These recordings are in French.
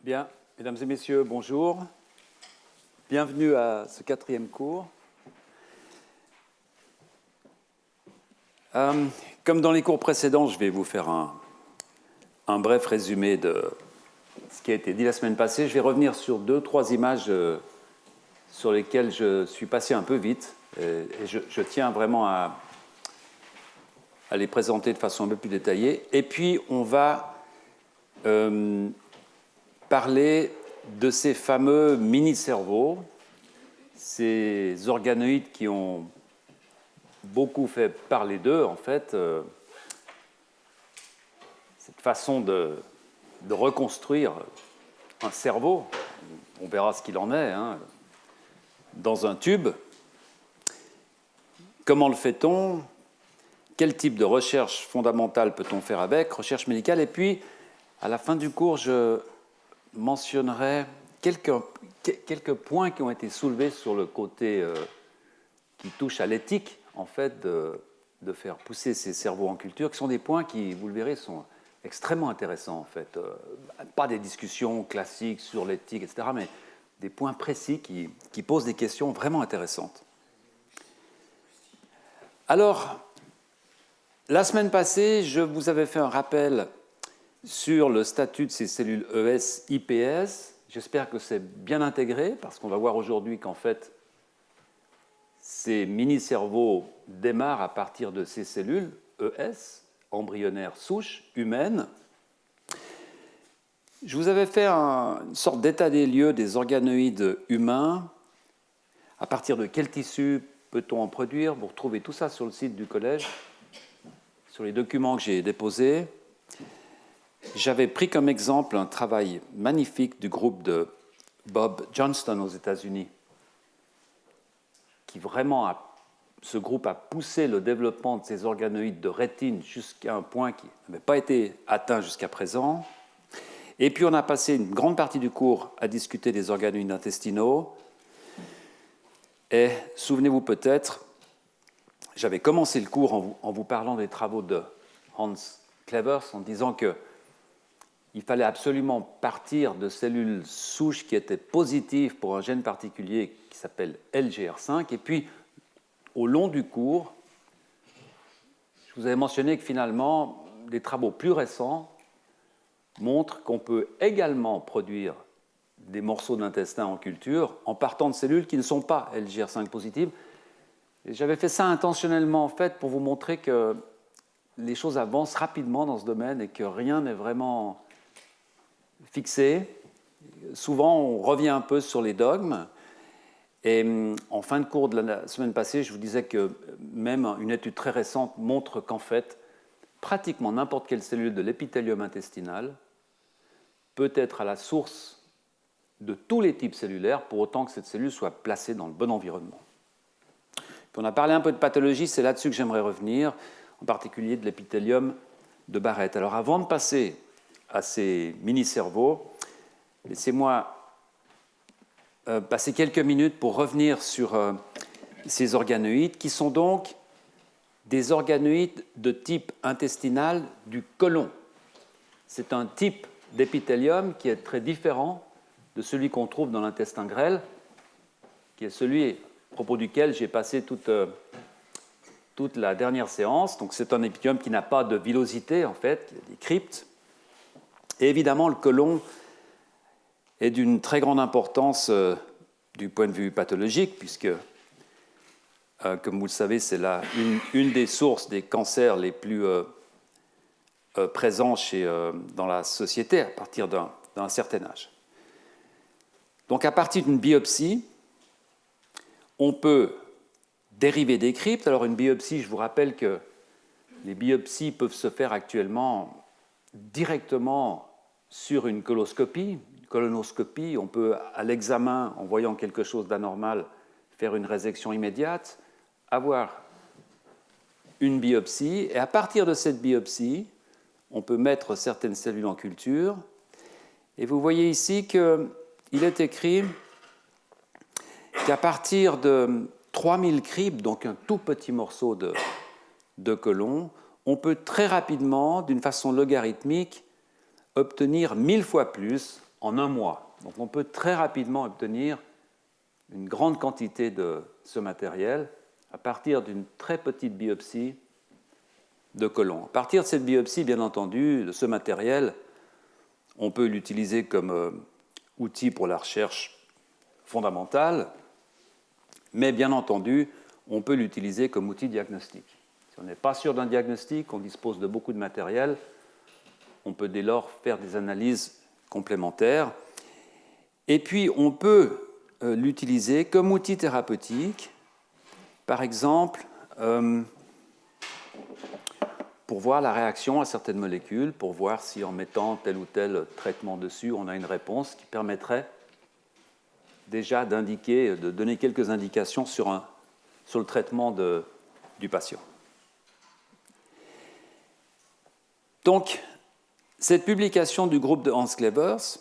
Bien, mesdames et messieurs, bonjour. Bienvenue à ce 4e cours. Comme dans les cours précédents, je vais vous faire un bref résumé de ce qui a été dit la semaine passée. Je vais revenir sur 2-3 images sur lesquelles je suis passé un peu vite. Et je tiens vraiment à les présenter de façon un peu plus détaillée. Et puis, on va parler de ces fameux mini-cerveaux, ces organoïdes qui ont beaucoup fait parler d'eux, en fait, cette façon de reconstruire un cerveau, on verra ce qu'il en est, hein, dans un tube. Comment le fait-on? Quel type de recherche fondamentale peut-on faire avec? Recherche médicale. Et puis, à la fin du cours, je mentionnerai quelques points qui ont été soulevés sur le côté qui touche à l'éthique, en fait, de faire pousser ces cerveaux en culture, qui sont des points qui, vous le verrez, sont extrêmement intéressants, en fait. Pas des discussions classiques sur l'éthique, etc., mais des points précis qui posent des questions vraiment intéressantes. Alors, la semaine passée, je vous avais fait un rappel sur le statut de ces cellules ES-IPS. J'espère que c'est bien intégré, parce qu'on va voir aujourd'hui qu'en fait, ces mini-cerveaux démarrent à partir de ces cellules ES, embryonnaires souches humaines. Je vous avais fait une sorte d'état des lieux des organoïdes humains. À partir de quel tissu peut-on en produire? Vous retrouvez tout ça sur le site du collège, sur les documents que j'ai déposés. J'avais pris comme exemple un travail magnifique du groupe de Bob Johnston aux États-Unis, qui vraiment ce groupe a poussé le développement de ces organoïdes de rétine jusqu'à un point qui n'avait pas été atteint jusqu'à présent. Et puis on a passé une grande partie du cours à discuter des organoïdes intestinaux. Et souvenez-vous peut-être, j'avais commencé le cours en vous parlant des travaux de Hans Clevers, en disant que il fallait absolument partir de cellules souches qui étaient positives pour un gène particulier qui s'appelle LGR5. Et puis, au long du cours, je vous avais mentionné que finalement, des travaux plus récents montrent qu'on peut également produire des morceaux d'intestin en culture en partant de cellules qui ne sont pas LGR5 positives. Et j'avais fait ça intentionnellement, en fait, pour vous montrer que les choses avancent rapidement dans ce domaine et que rien n'est vraiment fixé. Souvent, on revient un peu sur les dogmes. Et en fin de cours de la semaine passée, je vous disais que même une étude très récente montre qu'en fait, pratiquement n'importe quelle cellule de l'épithélium intestinal peut être à la source de tous les types cellulaires, pour autant que cette cellule soit placée dans le bon environnement. Puis on a parlé un peu de pathologie, c'est là-dessus que j'aimerais revenir, en particulier de l'épithélium de Barrett. Alors avant de passer à ces mini-cerveaux, laissez-moi passer quelques minutes pour revenir sur ces organoïdes, qui sont donc des organoïdes de type intestinal du côlon. C'est un type d'épithélium qui est très différent de celui qu'on trouve dans l'intestin grêle, qui est celui à propos duquel j'ai passé toute la dernière séance. Donc c'est un épithélium qui n'a pas de villosité, en fait, il y a des cryptes. Et évidemment, le côlon est d'une très grande importance du point de vue pathologique, puisque, comme vous le savez, c'est une des sources des cancers les plus présents dans la société à partir d'un certain âge. Donc, à partir d'une biopsie, on peut dériver des cryptes. Alors, une biopsie, je vous rappelle que les biopsies peuvent se faire actuellement directement sur une coloscopie. Une colonoscopie, on peut, à l'examen, en voyant quelque chose d'anormal, faire une résection immédiate, avoir une biopsie, et à partir de cette biopsie, on peut mettre certaines cellules en culture. Et vous voyez ici qu'il est écrit qu'à partir de 3000 cryptes, donc un tout petit morceau de côlon, on peut très rapidement, d'une façon logarithmique, obtenir 1000 fois plus en un mois. Donc on peut très rapidement obtenir une grande quantité de ce matériel à partir d'une très petite biopsie de côlon. À partir de cette biopsie, bien entendu, de ce matériel, on peut l'utiliser comme outil pour la recherche fondamentale, mais bien entendu, on peut l'utiliser comme outil diagnostique. Si on n'est pas sûr d'un diagnostic, on dispose de beaucoup de matériel, on peut dès lors faire des analyses complémentaires. Et puis, on peut l'utiliser comme outil thérapeutique, par exemple, pour voir la réaction à certaines molécules, pour voir si en mettant tel ou tel traitement dessus, on a une réponse qui permettrait déjà d'indiquer, de donner quelques indications sur le traitement du patient. Donc, cette publication du groupe de Hans Klevers,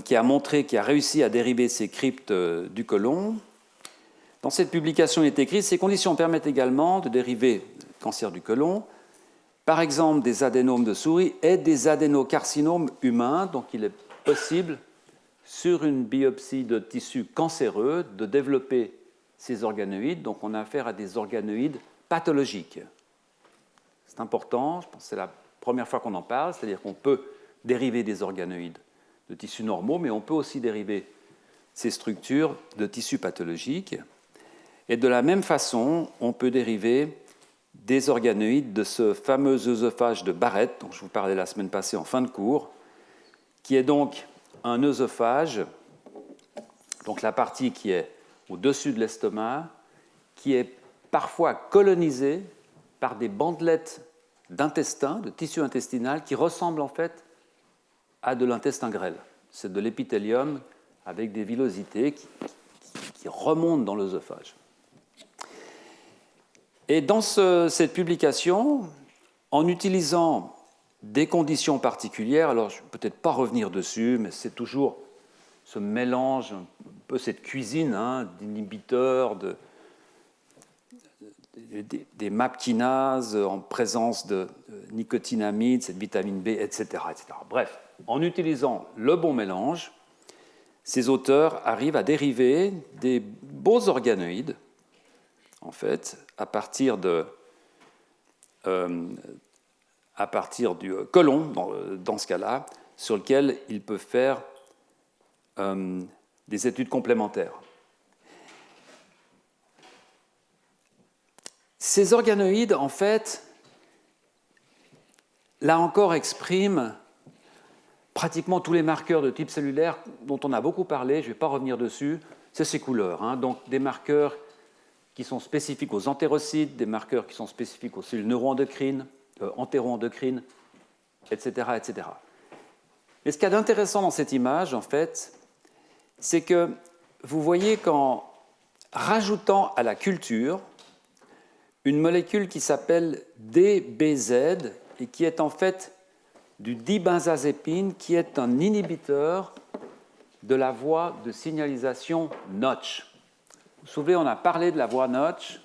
qui a réussi à dériver ces cryptes du côlon, dans cette publication il est écrit « Ces conditions permettent également de dériver le cancer du côlon, par exemple des adénomes de souris et des adénocarcinomes humains. Donc il est possible, sur une biopsie de tissu cancéreux, de développer ces organoïdes. Donc on a affaire à des organoïdes pathologiques. C'est important, je pense que c'est la première fois qu'on en parle, c'est-à-dire qu'on peut dériver des organoïdes de tissus normaux, mais on peut aussi dériver ces structures de tissus pathologiques. Et de la même façon, on peut dériver des organoïdes de ce fameux œsophage de Barrett, dont je vous parlais la semaine passée en fin de cours, qui est donc un œsophage, donc la partie qui est au-dessus de l'estomac, qui est parfois colonisée par des bandelettes d'intestin, de tissu intestinal, qui ressemblent en fait à de l'intestin grêle. C'est de l'épithélium avec des villosités qui remontent dans l'œsophage. Et dans cette publication, en utilisant des conditions particulières, alors je ne vais peut-être pas revenir dessus, mais c'est toujours ce mélange, un peu cette cuisine d'inhibiteurs, des MAP kinases en présence de nicotinamide, cette vitamine B, etc., etc. Bref, en utilisant le bon mélange, ces auteurs arrivent à dériver des beaux organoïdes, en fait, à partir du côlon, dans ce cas-là, sur lequel ils peuvent faire des études complémentaires. Ces organoïdes, en fait, là encore, expriment pratiquement tous les marqueurs de type cellulaire dont on a beaucoup parlé, je ne vais pas revenir dessus, c'est ces couleurs. Donc des marqueurs qui sont spécifiques aux entérocytes, des marqueurs qui sont spécifiques aux cellules neuroendocrines, entéroendocrines, etc., etc. Mais ce qu'il y a d'intéressant dans cette image, en fait, c'est que vous voyez qu'en rajoutant à la culture une molécule qui s'appelle DBZ et qui est en fait du dibenzazépine, qui est un inhibiteur de la voie de signalisation Notch. Vous vous souvenez, on a parlé de la voie Notch.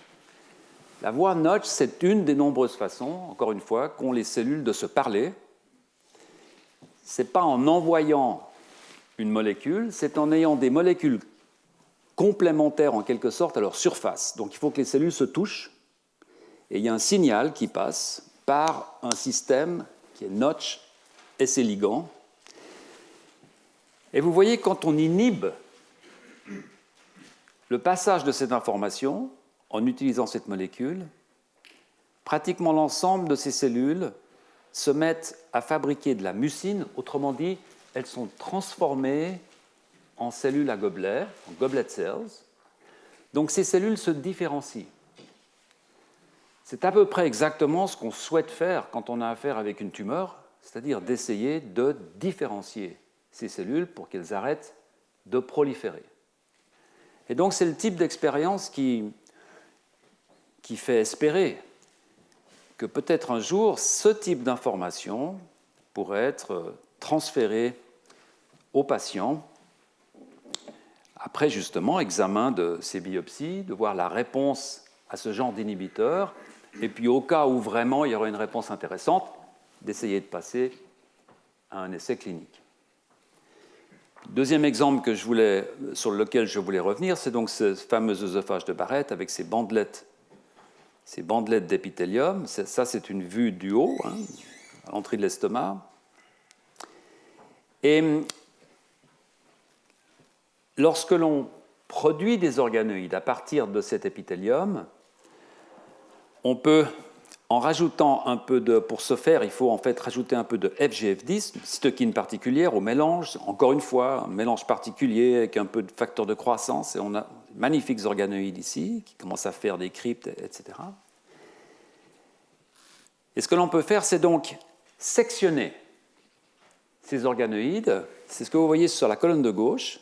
La voie Notch, c'est une des nombreuses façons, encore une fois, qu'ont les cellules de se parler. Ce n'est pas en envoyant une molécule, c'est en ayant des molécules complémentaires en quelque sorte à leur surface. Donc il faut que les cellules se touchent et il y a un signal qui passe par un système qui est Notch et ses ligands. Et vous voyez, quand on inhibe le passage de cette information en utilisant cette molécule, pratiquement l'ensemble de ces cellules se mettent à fabriquer de la mucine, autrement dit, elles sont transformées en cellules à gobelet, en goblet cells. Donc ces cellules se différencient. C'est à peu près exactement ce qu'on souhaite faire quand on a affaire avec une tumeur, c'est-à-dire d'essayer de différencier ces cellules pour qu'elles arrêtent de proliférer. Et donc c'est le type d'expérience qui fait espérer que peut-être un jour, ce type d'information pourrait être transféré aux patients après justement examen de ces biopsies, de voir la réponse à ce genre d'inhibiteur, et puis au cas où vraiment il y aurait une réponse intéressante, d'essayer de passer à un essai clinique. Deuxième exemple sur lequel je voulais revenir, c'est donc ce fameux œsophage de Barrett avec ces bandelettes d'épithélium. Ça, c'est une vue du haut, hein, à l'entrée de l'estomac. Et lorsque l'on produit des organoïdes à partir de cet épithélium, on peut, en rajoutant un peu de... Pour ce faire, il faut en fait rajouter un peu de FGF10, une cytokine particulière au mélange. Encore une fois, un mélange particulier avec un peu de facteur de croissance. Et on a de magnifiques organoïdes ici qui commencent à faire des cryptes, etc. Et ce que l'on peut faire, c'est donc sectionner ces organoïdes. C'est ce que vous voyez sur la colonne de gauche.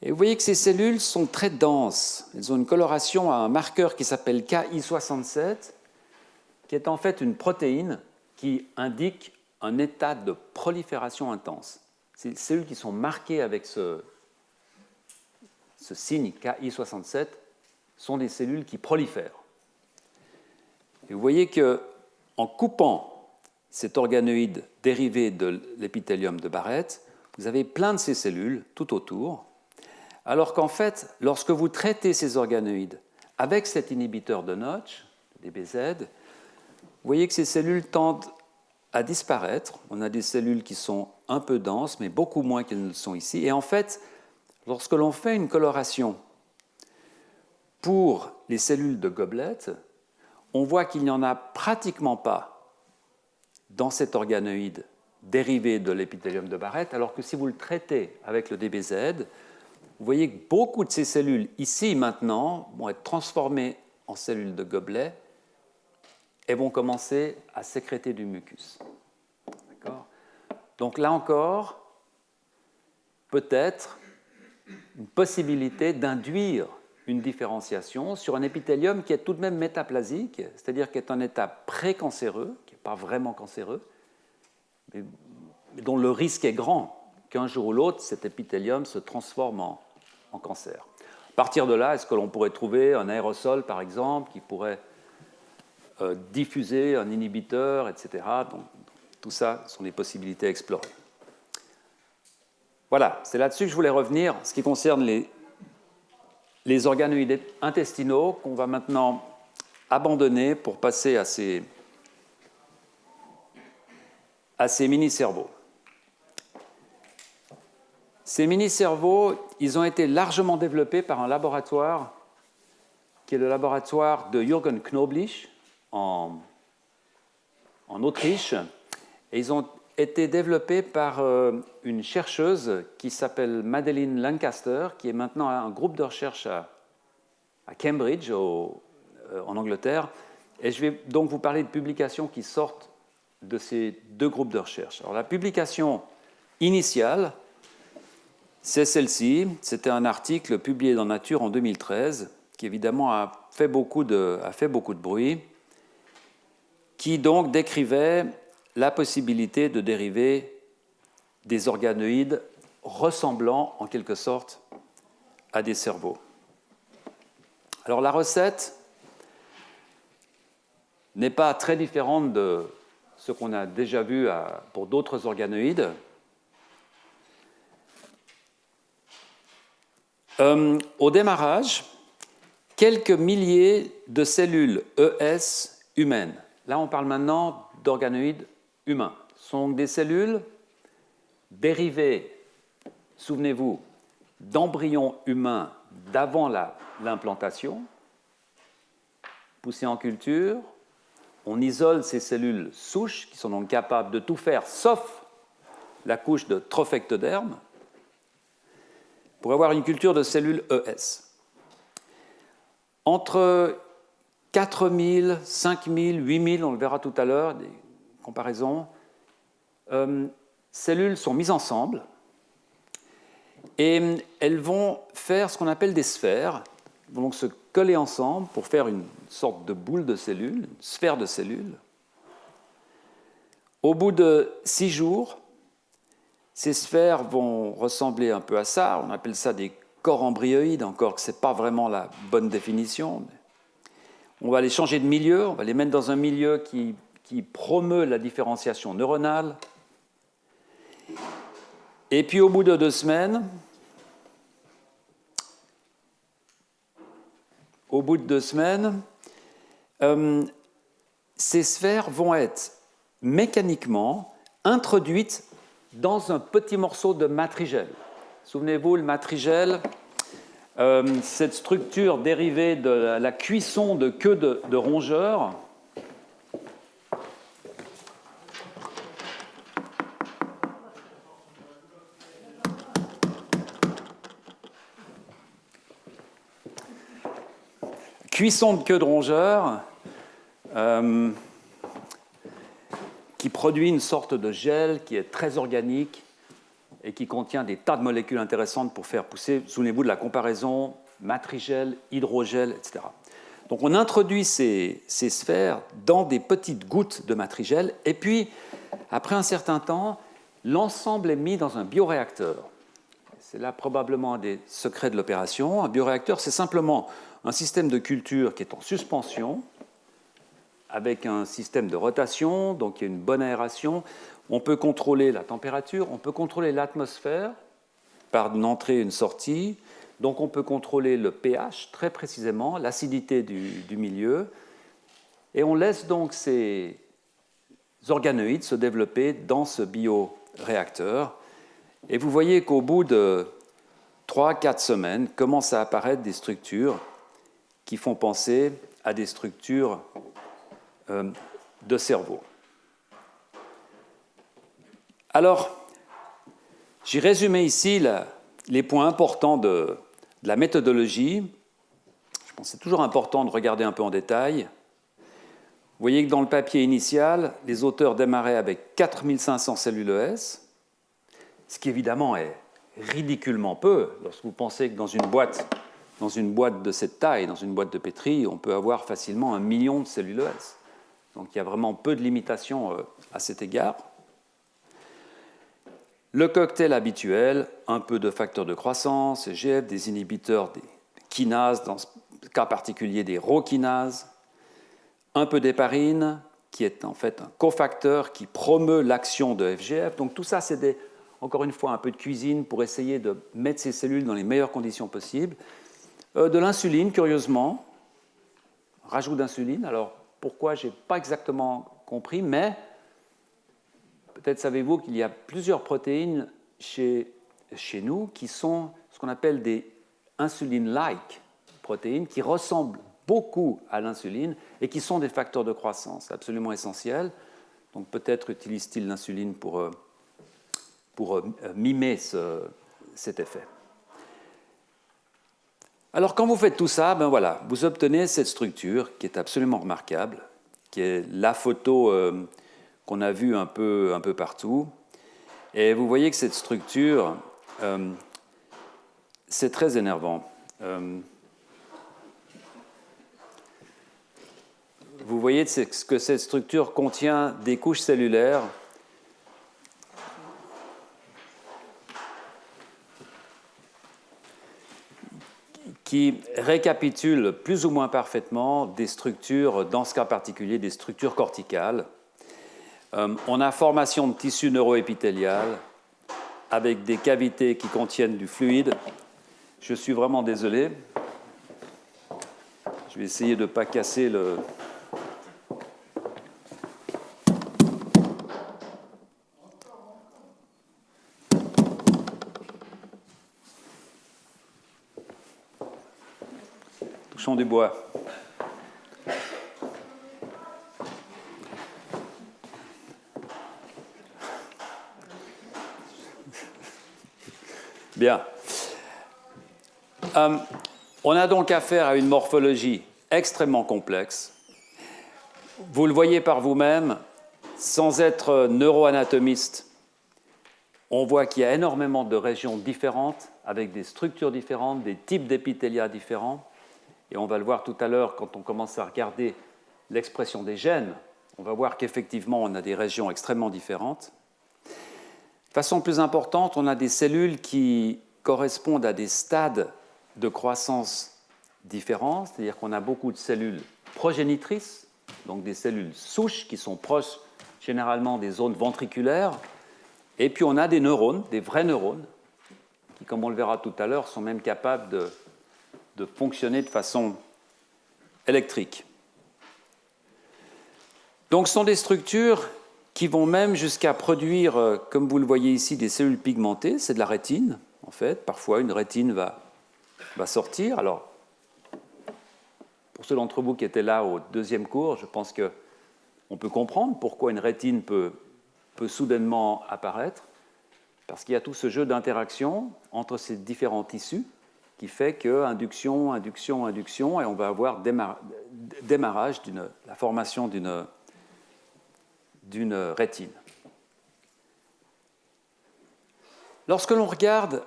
Et vous voyez que ces cellules sont très denses. Elles ont une coloration à un marqueur qui s'appelle Ki67, qui est en fait une protéine qui indique un état de prolifération intense. Ces cellules qui sont marquées avec ce signe Ki67 sont des cellules qui prolifèrent. Et vous voyez qu'en coupant cet organoïde dérivé de l'épithélium de Barrett, vous avez plein de ces cellules tout autour, alors qu'en fait, lorsque vous traitez ces organoïdes avec cet inhibiteur de Notch, DBZ, vous voyez que ces cellules tendent à disparaître. On a des cellules qui sont un peu denses, mais beaucoup moins qu'elles ne le sont ici. Et en fait, lorsque l'on fait une coloration pour les cellules de Goblet, on voit qu'il n'y en a pratiquement pas dans cet organoïde dérivé de l'épithélium de Barrett, alors que si vous le traitez avec le DBZ, vous voyez que beaucoup de ces cellules, ici maintenant, vont être transformées en cellules de Goblet et vont commencer à sécréter du mucus. D'accord ? Donc là encore, peut-être une possibilité d'induire une différenciation sur un épithélium qui est tout de même métaplasique, c'est-à-dire qui est un état précancéreux, qui n'est pas vraiment cancéreux, mais dont le risque est grand qu'un jour ou l'autre, cet épithélium se transforme en cancer. À partir de là, est-ce que l'on pourrait trouver un aérosol, par exemple, qui pourrait diffuser un inhibiteur, etc. Donc, tout ça sont des possibilités à explorer. Voilà, c'est là-dessus que je voulais revenir, ce qui concerne les organoïdes intestinaux, qu'on va maintenant abandonner pour passer à ces mini-cerveaux. Ces mini-cerveaux, ils ont été largement développés par un laboratoire qui est le laboratoire de Jürgen Knoblich en Autriche. Et ils ont été développés par une chercheuse qui s'appelle Madeleine Lancaster, qui est maintenant un groupe de recherche à Cambridge, en Angleterre. Et je vais donc vous parler de publications qui sortent de ces deux groupes de recherche. Alors, la publication initiale, c'est celle-ci. C'était un article publié dans Nature en 2013, qui évidemment a fait beaucoup de bruit, qui donc décrivait la possibilité de dériver des organoïdes ressemblant en quelque sorte à des cerveaux. Alors la recette n'est pas très différente de ce qu'on a déjà vu pour d'autres organoïdes. Au démarrage, quelques milliers de cellules ES humaines. Là, on parle maintenant d'organoïdes humains. Ce sont des cellules dérivées, souvenez-vous, d'embryons humains d'avant l'implantation, poussées en culture. On isole ces cellules souches qui sont donc capables de tout faire sauf la couche de trophectoderme pour avoir une culture de cellules ES. Entre 4000, 5000, 8000, on le verra tout à l'heure, des comparaisons, cellules sont mises ensemble et elles vont faire ce qu'on appelle des sphères. Elles vont donc se coller ensemble pour faire une sorte de boule de cellules, une sphère de cellules. Au bout de 6 jours, ces sphères vont ressembler un peu à ça. On appelle ça des corps embryoïdes, encore que ce n'est pas vraiment la bonne définition. On va les changer de milieu, on va les mettre dans un milieu qui promeut la différenciation neuronale. Et puis au bout de 2 semaines, ces sphères vont être mécaniquement introduites dans un petit morceau de matrigel. Souvenez-vous, le matrigel, cette structure dérivée de la cuisson de queue de rongeurs. Cuisson de queue de rongeur qui produit une sorte de gel qui est très organique et qui contient des tas de molécules intéressantes pour faire pousser. Souvenez-vous de la comparaison matrigel, hydrogel, etc. Donc on introduit ces sphères dans des petites gouttes de matrigel et puis, après un certain temps, l'ensemble est mis dans un bioréacteur. C'est là probablement un des secrets de l'opération. Un bioréacteur, c'est simplement un système de culture qui est en suspension, avec un système de rotation, donc il y a une bonne aération. On peut contrôler la température, on peut contrôler l'atmosphère par une entrée et une sortie. Donc on peut contrôler le pH très précisément, l'acidité du milieu. Et on laisse donc ces organoïdes se développer dans ce bioréacteur. Et vous voyez qu'au bout de 3-4 semaines, commencent à apparaître des structures qui font penser à des structures de cerveau. Alors, j'ai résumé ici les points importants de la méthodologie. Je pense que c'est toujours important de regarder un peu en détail. Vous voyez que dans le papier initial, les auteurs démarraient avec 4500 cellules ES, ce qui évidemment est ridiculement peu lorsque vous pensez que dans une boîte de cette taille, dans une boîte de pétri, on peut avoir facilement 1 million de cellules ES. Donc il y a vraiment peu de limitations à cet égard. Le cocktail habituel, un peu de facteurs de croissance, EGF, des inhibiteurs des kinases, dans ce cas particulier des rho-kinases, un peu d'héparine, qui est en fait un cofacteur qui promeut l'action de FGF. Donc tout ça, c'est encore une fois un peu de cuisine pour essayer de mettre ces cellules dans les meilleures conditions possibles. De l'insuline, curieusement, rajout d'insuline. Alors pourquoi, je n'ai pas exactement compris, mais peut-être savez-vous qu'il y a plusieurs protéines chez nous qui sont ce qu'on appelle des insuline-like protéines, qui ressemblent beaucoup à l'insuline et qui sont des facteurs de croissance absolument essentiels. Donc peut-être utilise-t-il l'insuline pour mimer cet effet. Alors quand vous faites tout ça, ben voilà, vous obtenez cette structure qui est absolument remarquable, qui est la photo qu'on a vue un peu partout. Et vous voyez que cette structure, c'est très énervant. Vous voyez que cette structure contient des couches cellulaires qui récapitulent plus ou moins parfaitement des structures, dans ce cas particulier, des structures corticales. On a formation de tissu neuroépithélial avec des cavités qui contiennent du fluide. Je suis vraiment désolé. Je vais essayer de ne pas casser le... Touchons du bois. Bien. On a donc affaire à une morphologie extrêmement complexe. Vous le voyez par vous-même, sans être neuroanatomiste, on voit qu'il y a énormément de régions différentes, avec des structures différentes, des types d'épithélia différents. Et on va le voir tout à l'heure quand on commence à regarder l'expression des gènes. On va voir qu'effectivement, on a des régions extrêmement différentes. De façon plus importante, on a des cellules qui correspondent à des stades de croissance différents, c'est-à-dire qu'on a beaucoup de cellules progénitrices, donc des cellules souches qui sont proches généralement des zones ventriculaires, Et puis on a des neurones, des vrais neurones, qui, comme on le verra tout à l'heure, sont même capables de fonctionner de façon électrique. Donc ce sont des structures qui vont même jusqu'à produire, comme vous le voyez ici, des cellules pigmentées. C'est de la rétine, en fait. Parfois, une rétine va sortir. Alors, pour ceux d'entre vous qui étaient là au deuxième cours, je pense qu'on peut comprendre pourquoi une rétine peut soudainement apparaître, parce qu'il y a tout ce jeu d'interaction entre ces différents tissus qui fait que induction, induction, induction, et on va avoir démarrage la formation d'une rétine. Lorsque l'on regarde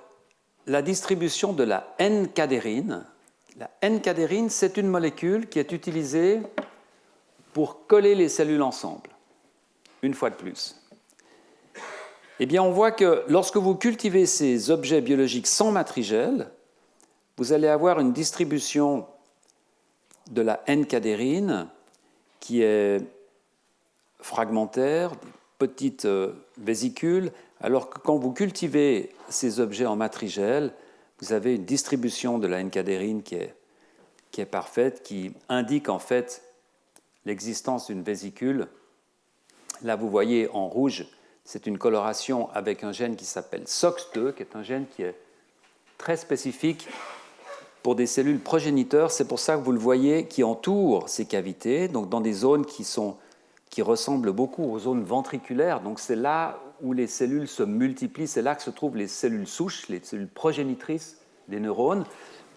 la distribution de la N-cadérine, la N-cadérine, c'est une molécule qui est utilisée pour coller les cellules ensemble, une fois de plus. Eh bien, on voit que lorsque vous cultivez ces objets biologiques sans matrigelle, vous allez avoir une distribution de la N-cadérine qui est fragmentaire, des petites vésicules, alors que quand vous cultivez ces objets en matrigelle, vous avez une distribution de la N-cadérine qui est parfaite, qui indique en fait l'existence d'une vésicule. Là, vous voyez en rouge, c'est une coloration avec un gène qui s'appelle SOX2, qui est un gène qui est très spécifique pour des cellules progéniteurs. C'est pour ça que vous le voyez, qui entoure ces cavités, donc dans des zones qui ressemblent beaucoup aux zones ventriculaires. Donc c'est là où les cellules se multiplient, c'est là que se trouvent les cellules souches, les cellules progénitrices des neurones.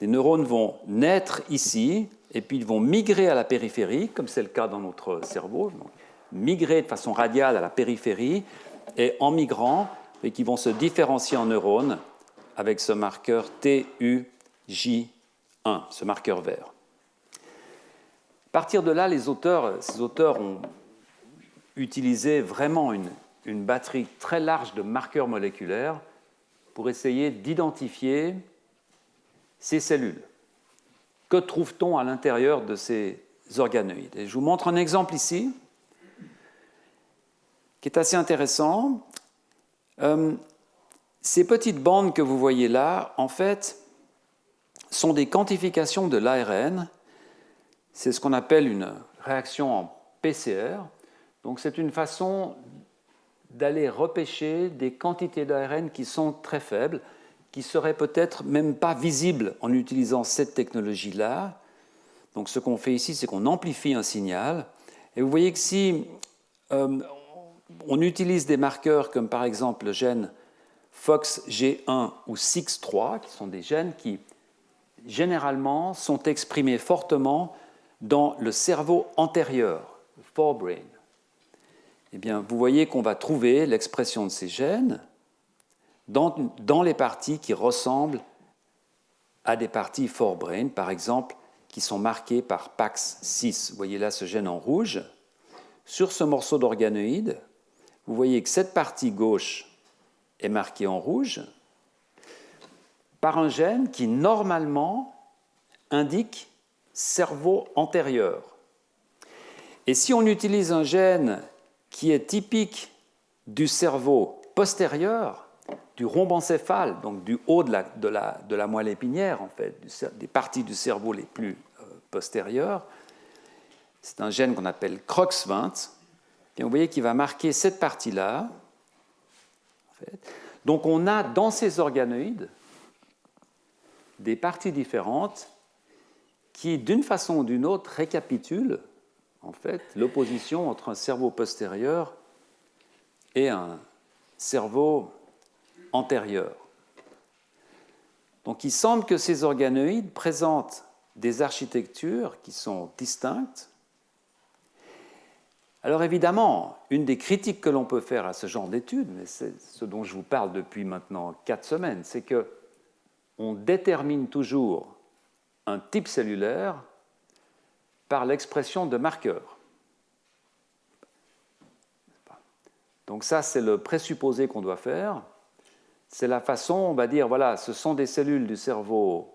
Les neurones vont naître ici, et puis ils vont migrer à la périphérie, comme c'est le cas dans notre cerveau, donc migrer de façon radiale à la périphérie, et en migrant, et qui vont se différencier en neurones avec ce marqueur TUJ1, ce marqueur vert. À partir de là, ces auteurs ont utilisé vraiment une batterie très large de marqueurs moléculaires pour essayer d'identifier ces cellules. Que trouve-t-on à l'intérieur de ces organoïdes? Et je vous montre un exemple ici, qui est assez intéressant. Ces petites bandes que vous voyez là, en fait, sont des quantifications de l'ARN. C'est ce qu'on appelle une réaction en PCR. Donc c'est une façon d'aller repêcher des quantités d'ARN qui sont très faibles, qui seraient peut-être même pas visibles en utilisant cette technologie-là. Donc ce qu'on fait ici, c'est qu'on amplifie un signal. Et vous voyez que si on utilise des marqueurs comme par exemple le gène FOXG1 ou SIX3, qui sont des gènes qui généralement sont exprimés fortement dans le cerveau antérieur, le forebrain. Eh bien, vous voyez qu'on va trouver l'expression de ces gènes dans les parties qui ressemblent à des parties forebrain, par exemple, qui sont marquées par PAX6. Vous voyez là ce gène en rouge. Sur ce morceau d'organoïde, vous voyez que cette partie gauche est marquée en rouge par un gène qui, normalement, indique cerveau antérieur. Et si on utilise un gène qui est typique du cerveau postérieur, du rhombencéphale, donc du haut de la moelle épinière, en fait, des parties du cerveau les plus postérieures, c'est un gène qu'on appelle CROX20. Et vous voyez qu'il va marquer cette partie-là. En fait. Donc on a dans ces organoïdes des parties différentes qui, d'une façon ou d'une autre, récapitulent en fait l'opposition entre un cerveau postérieur et un cerveau antérieur. Donc il semble que ces organoïdes présentent des architectures qui sont distinctes. Alors évidemment, une des critiques que l'on peut faire à ce genre d'études, mais c'est ce dont je vous parle depuis maintenant 4 semaines, c'est qu'on détermine toujours un type cellulaire par l'expression de marqueurs. Donc ça, c'est le présupposé qu'on doit faire. C'est la façon, on va dire, voilà, ce sont des cellules du cerveau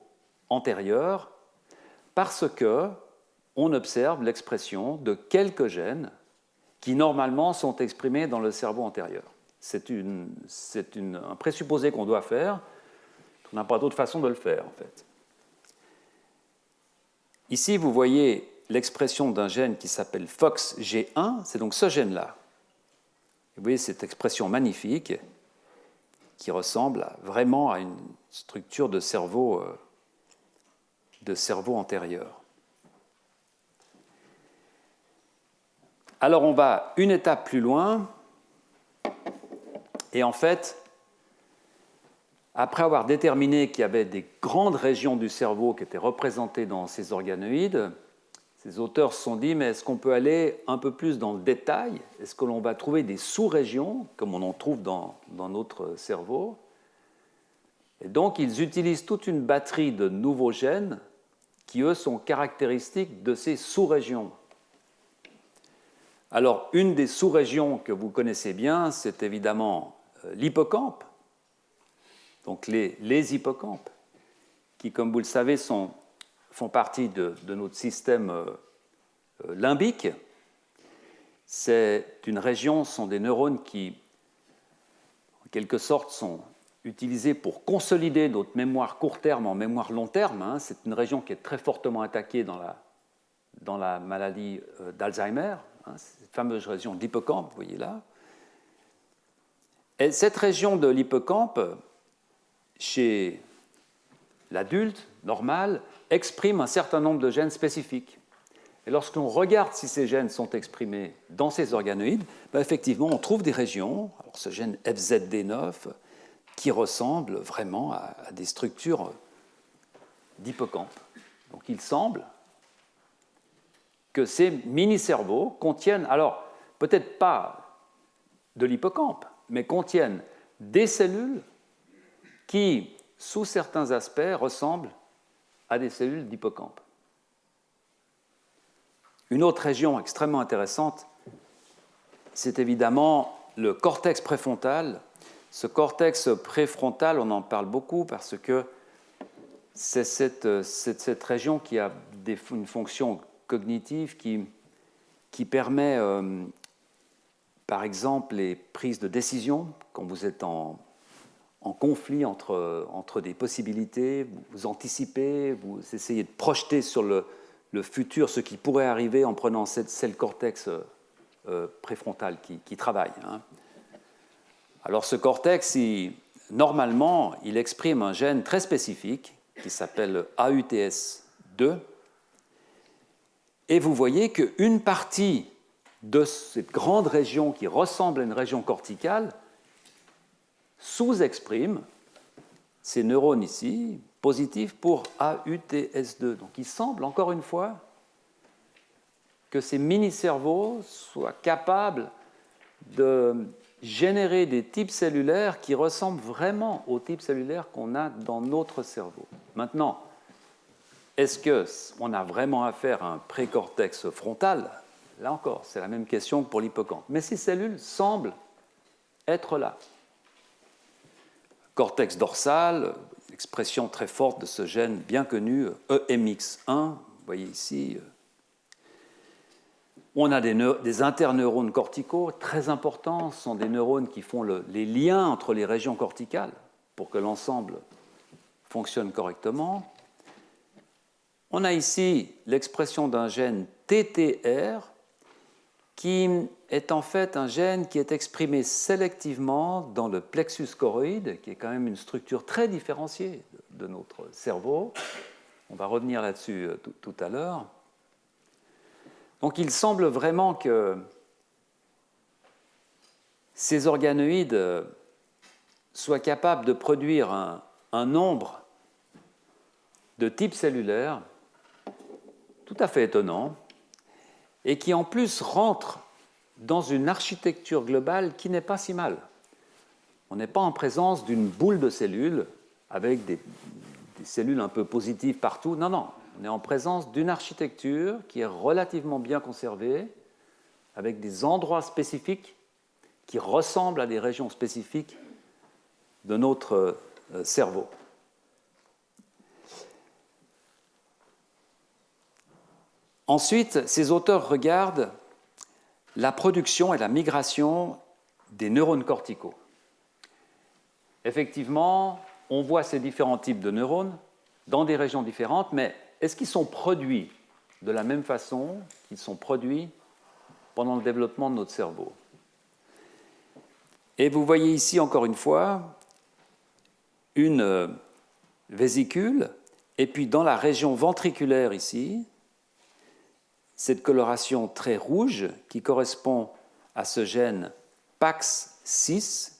antérieur parce qu'on observe l'expression de quelques gènes qui, normalement, sont exprimés dans le cerveau antérieur. c'est un présupposé qu'on doit faire. On n'a pas d'autre façon de le faire, en fait. Ici, vous voyez l'expression d'un gène qui s'appelle FOXG1, c'est donc ce gène-là. Vous voyez cette expression magnifique qui ressemble vraiment à une structure de cerveau antérieur. Alors on va une étape plus loin, et en fait, après avoir déterminé qu'il y avait des grandes régions du cerveau qui étaient représentées dans ces organoïdes, ces auteurs se sont dit, mais est-ce qu'on peut aller un peu plus dans le détail? Est-ce que l'on va trouver des sous-régions, comme on en trouve dans notre cerveau? Et donc, ils utilisent toute une batterie de nouveaux gènes qui, eux, sont caractéristiques de ces sous-régions. Alors, une des sous-régions que vous connaissez bien, c'est évidemment l'hippocampe. Donc, les hippocampes, qui, comme vous le savez, font partie de notre système limbique. C'est une région, ce sont des neurones qui, en quelque sorte, sont utilisés pour consolider notre mémoire court terme en mémoire long terme. C'est une région qui est très fortement attaquée dans la maladie d'Alzheimer, cette fameuse région de l'hippocampe, vous voyez là. Et cette région de l'hippocampe, chez l'adulte normal, exprime un certain nombre de gènes spécifiques. Et lorsqu'on regarde si ces gènes sont exprimés dans ces organoïdes, effectivement, on trouve des régions, alors ce gène FZD9, qui ressemble vraiment à des structures d'hippocampe. Donc il semble que ces mini-cerveaux contiennent, alors peut-être pas de l'hippocampe, mais contiennent des cellules qui, sous certains aspects, ressemblent à des cellules d'hippocampe. Une autre région extrêmement intéressante, c'est évidemment le cortex préfrontal. Ce cortex préfrontal, on en parle beaucoup parce que c'est cette région qui a une fonction cognitive qui permet, par exemple, les prises de décision quand vous êtes en conflit entre des possibilités, vous anticipez, vous essayez de projeter sur le futur ce qui pourrait arriver en prenant c'est le cortex préfrontal qui travaille. Alors ce cortex, normalement, il exprime un gène très spécifique qui s'appelle AUTS2. Et vous voyez qu'une partie de cette grande région qui ressemble à une région corticale sous-exprime ces neurones ici, positifs pour AUTS2. Donc il semble, encore une fois, que ces mini-cerveaux soient capables de générer des types cellulaires qui ressemblent vraiment aux types cellulaires qu'on a dans notre cerveau. Maintenant, est-ce qu'on a vraiment affaire à un précortex frontal? Là encore, c'est la même question que pour l'hippocampe. Mais ces cellules semblent être là. Cortex dorsal, expression très forte de ce gène bien connu, EMX1, vous voyez ici. On a des interneurones corticaux très importants, ce sont des neurones qui font les liens entre les régions corticales pour que l'ensemble fonctionne correctement. On a ici l'expression d'un gène TTR qui est en fait un gène qui est exprimé sélectivement dans le plexus choroïde, qui est quand même une structure très différenciée de notre cerveau. On va revenir là-dessus tout à l'heure. Donc il semble vraiment que ces organoïdes soient capables de produire un nombre de types cellulaires tout à fait étonnant, et qui en plus rentre dans une architecture globale qui n'est pas si mal. On n'est pas en présence d'une boule de cellules avec des cellules un peu positives partout. Non, non, on est en présence d'une architecture qui est relativement bien conservée, avec des endroits spécifiques qui ressemblent à des régions spécifiques de notre cerveau. Ensuite, ces auteurs regardent la production et la migration des neurones corticaux. Effectivement, on voit ces différents types de neurones dans des régions différentes, mais est-ce qu'ils sont produits de la même façon qu'ils sont produits pendant le développement de notre cerveau? Et vous voyez ici, encore une fois, une vésicule, et puis dans la région ventriculaire ici, cette coloration très rouge qui correspond à ce gène PAX6,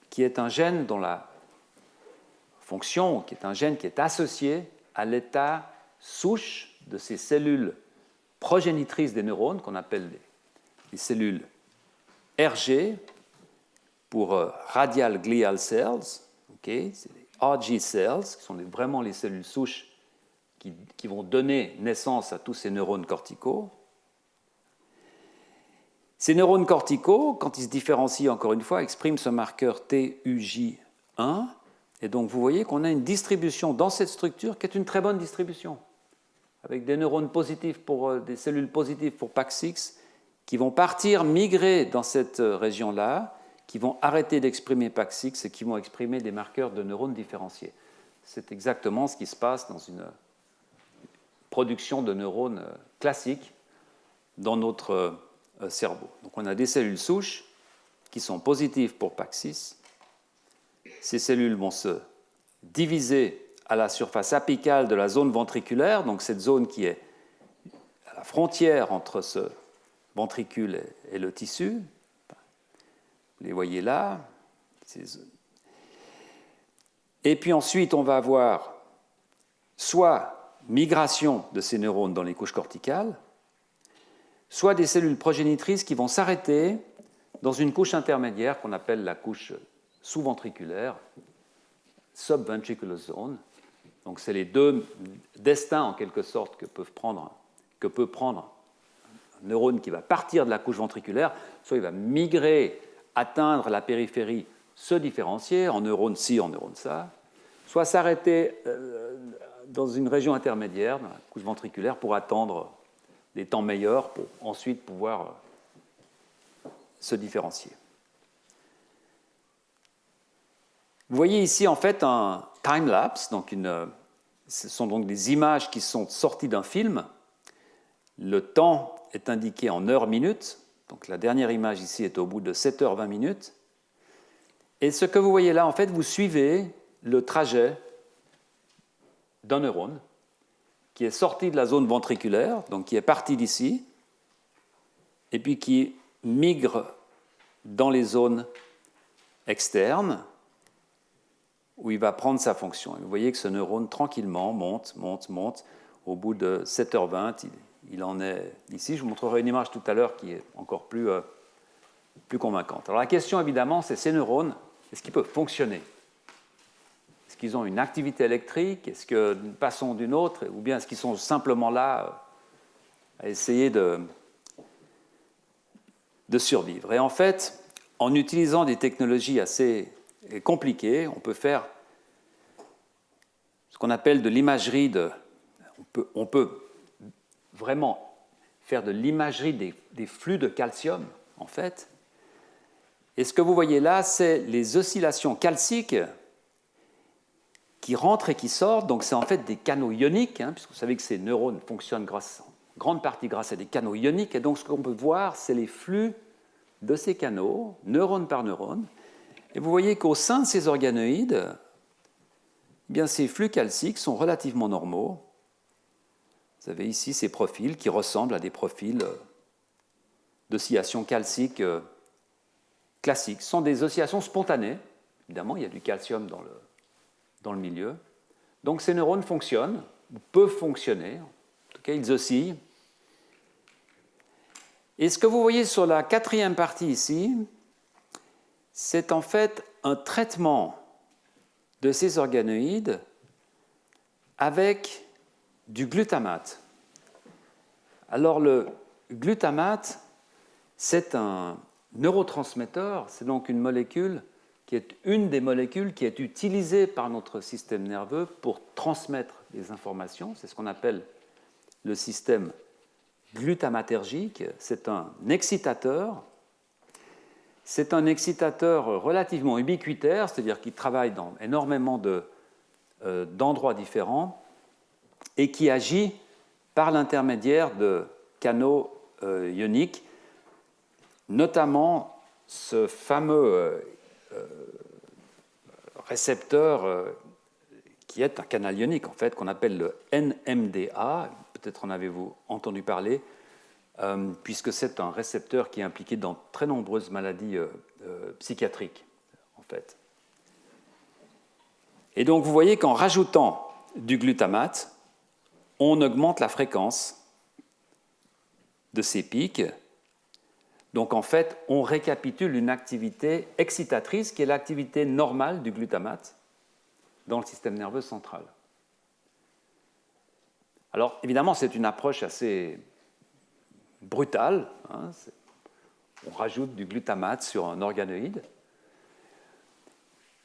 qui est un gène dont la fonction, qui est un gène qui est associé à l'état souche de ces cellules progénitrices des neurones, qu'on appelle les cellules RG, pour radial glial cells, okay, c'est les RG cells, qui sont vraiment les cellules souches qui vont donner naissance à tous ces neurones corticaux. Ces neurones corticaux, quand ils se différencient encore une fois, expriment ce marqueur TUJ1, et donc vous voyez qu'on a une distribution dans cette structure qui est une très bonne distribution, avec des neurones positifs des cellules positives pour PAX6 qui vont partir, migrer dans cette région-là, qui vont arrêter d'exprimer PAX6 et qui vont exprimer des marqueurs de neurones différenciés. C'est exactement ce qui se passe dans une production de neurones classiques dans notre cerveau. Donc on a des cellules souches qui sont positives pour PAX6. Ces cellules vont se diviser à la surface apicale de la zone ventriculaire, donc cette zone qui est à la frontière entre ce ventricule et le tissu. Vous les voyez là. Et puis ensuite, on va avoir soit migration de ces neurones dans les couches corticales, soit des cellules progénitrices qui vont s'arrêter dans une couche intermédiaire qu'on appelle la couche sous-ventriculaire, subventricular zone. Donc c'est les deux destins en quelque sorte que peut prendre un neurone qui va partir de la couche ventriculaire, soit il va migrer, atteindre la périphérie, se différencier en neurone ci, en neurone ça, soit s'arrêter dans une région intermédiaire, dans la couche ventriculaire, pour attendre des temps meilleurs, pour ensuite pouvoir se différencier. Vous voyez ici en fait un time-lapse, ce sont donc des images qui sont sorties d'un film. Le temps est indiqué en heures-minutes, donc la dernière image ici est au bout de 7h20 minutes. Et ce que vous voyez là, en fait, vous suivez le trajet d'un neurone qui est sorti de la zone ventriculaire, donc qui est parti d'ici, et puis qui migre dans les zones externes, où il va prendre sa fonction. Et vous voyez que ce neurone, tranquillement, monte. Au bout de 7h20, il en est ici. Je vous montrerai une image tout à l'heure qui est encore plus convaincante. Alors la question, évidemment, c'est ces neurones, est-ce qu'ils peuvent fonctionner? Est-ce qu'ils ont une activité électrique? Est-ce que d'une façon ou d'une autre? Ou bien est-ce qu'ils sont simplement là à essayer de survivre? Et en fait, en utilisant des technologies assez compliquées, on peut faire ce qu'on appelle de l'imagerie on peut vraiment faire de l'imagerie des flux de calcium, en fait. Et ce que vous voyez là, c'est les oscillations calciques qui rentrent et qui sortent. Donc c'est en fait des canaux ioniques, puisque vous savez que ces neurones fonctionnent en grande partie grâce à des canaux ioniques. Et donc ce qu'on peut voir, c'est les flux de ces canaux, neurone par neurone. Et vous voyez qu'au sein de ces organoïdes, eh bien, ces flux calciques sont relativement normaux. Vous avez ici ces profils qui ressemblent à des profils d'oscillation calcique classiques. Ce sont des oscillations spontanées. Évidemment, il y a du calcium dans le milieu. Donc ces neurones fonctionnent, ou peuvent fonctionner. En tout cas, ils oscillent. Et ce que vous voyez sur la quatrième partie ici, c'est en fait un traitement de ces organoïdes avec du glutamate. Alors le glutamate, c'est un neurotransmetteur, c'est donc une molécule qui est une des molécules qui est utilisée par notre système nerveux pour transmettre des informations. C'est ce qu'on appelle le système glutamatergique. C'est un excitateur. C'est un excitateur relativement ubiquitaire, c'est-à-dire qu'il travaille dans énormément d'endroits différents et qui agit par l'intermédiaire de canaux ioniques, notamment ce fameux récepteur qui est un canal ionique, en fait, qu'on appelle le NMDA. Peut-être en avez-vous entendu parler, puisque c'est un récepteur qui est impliqué dans très nombreuses maladies psychiatriques, en fait. Et donc, vous voyez qu'en rajoutant du glutamate, on augmente la fréquence de ces pics. Donc, en fait, on récapitule une activité excitatrice qui est l'activité normale du glutamate dans le système nerveux central. Alors, évidemment, c'est une approche assez brutale. Hein, on rajoute du glutamate sur un organoïde.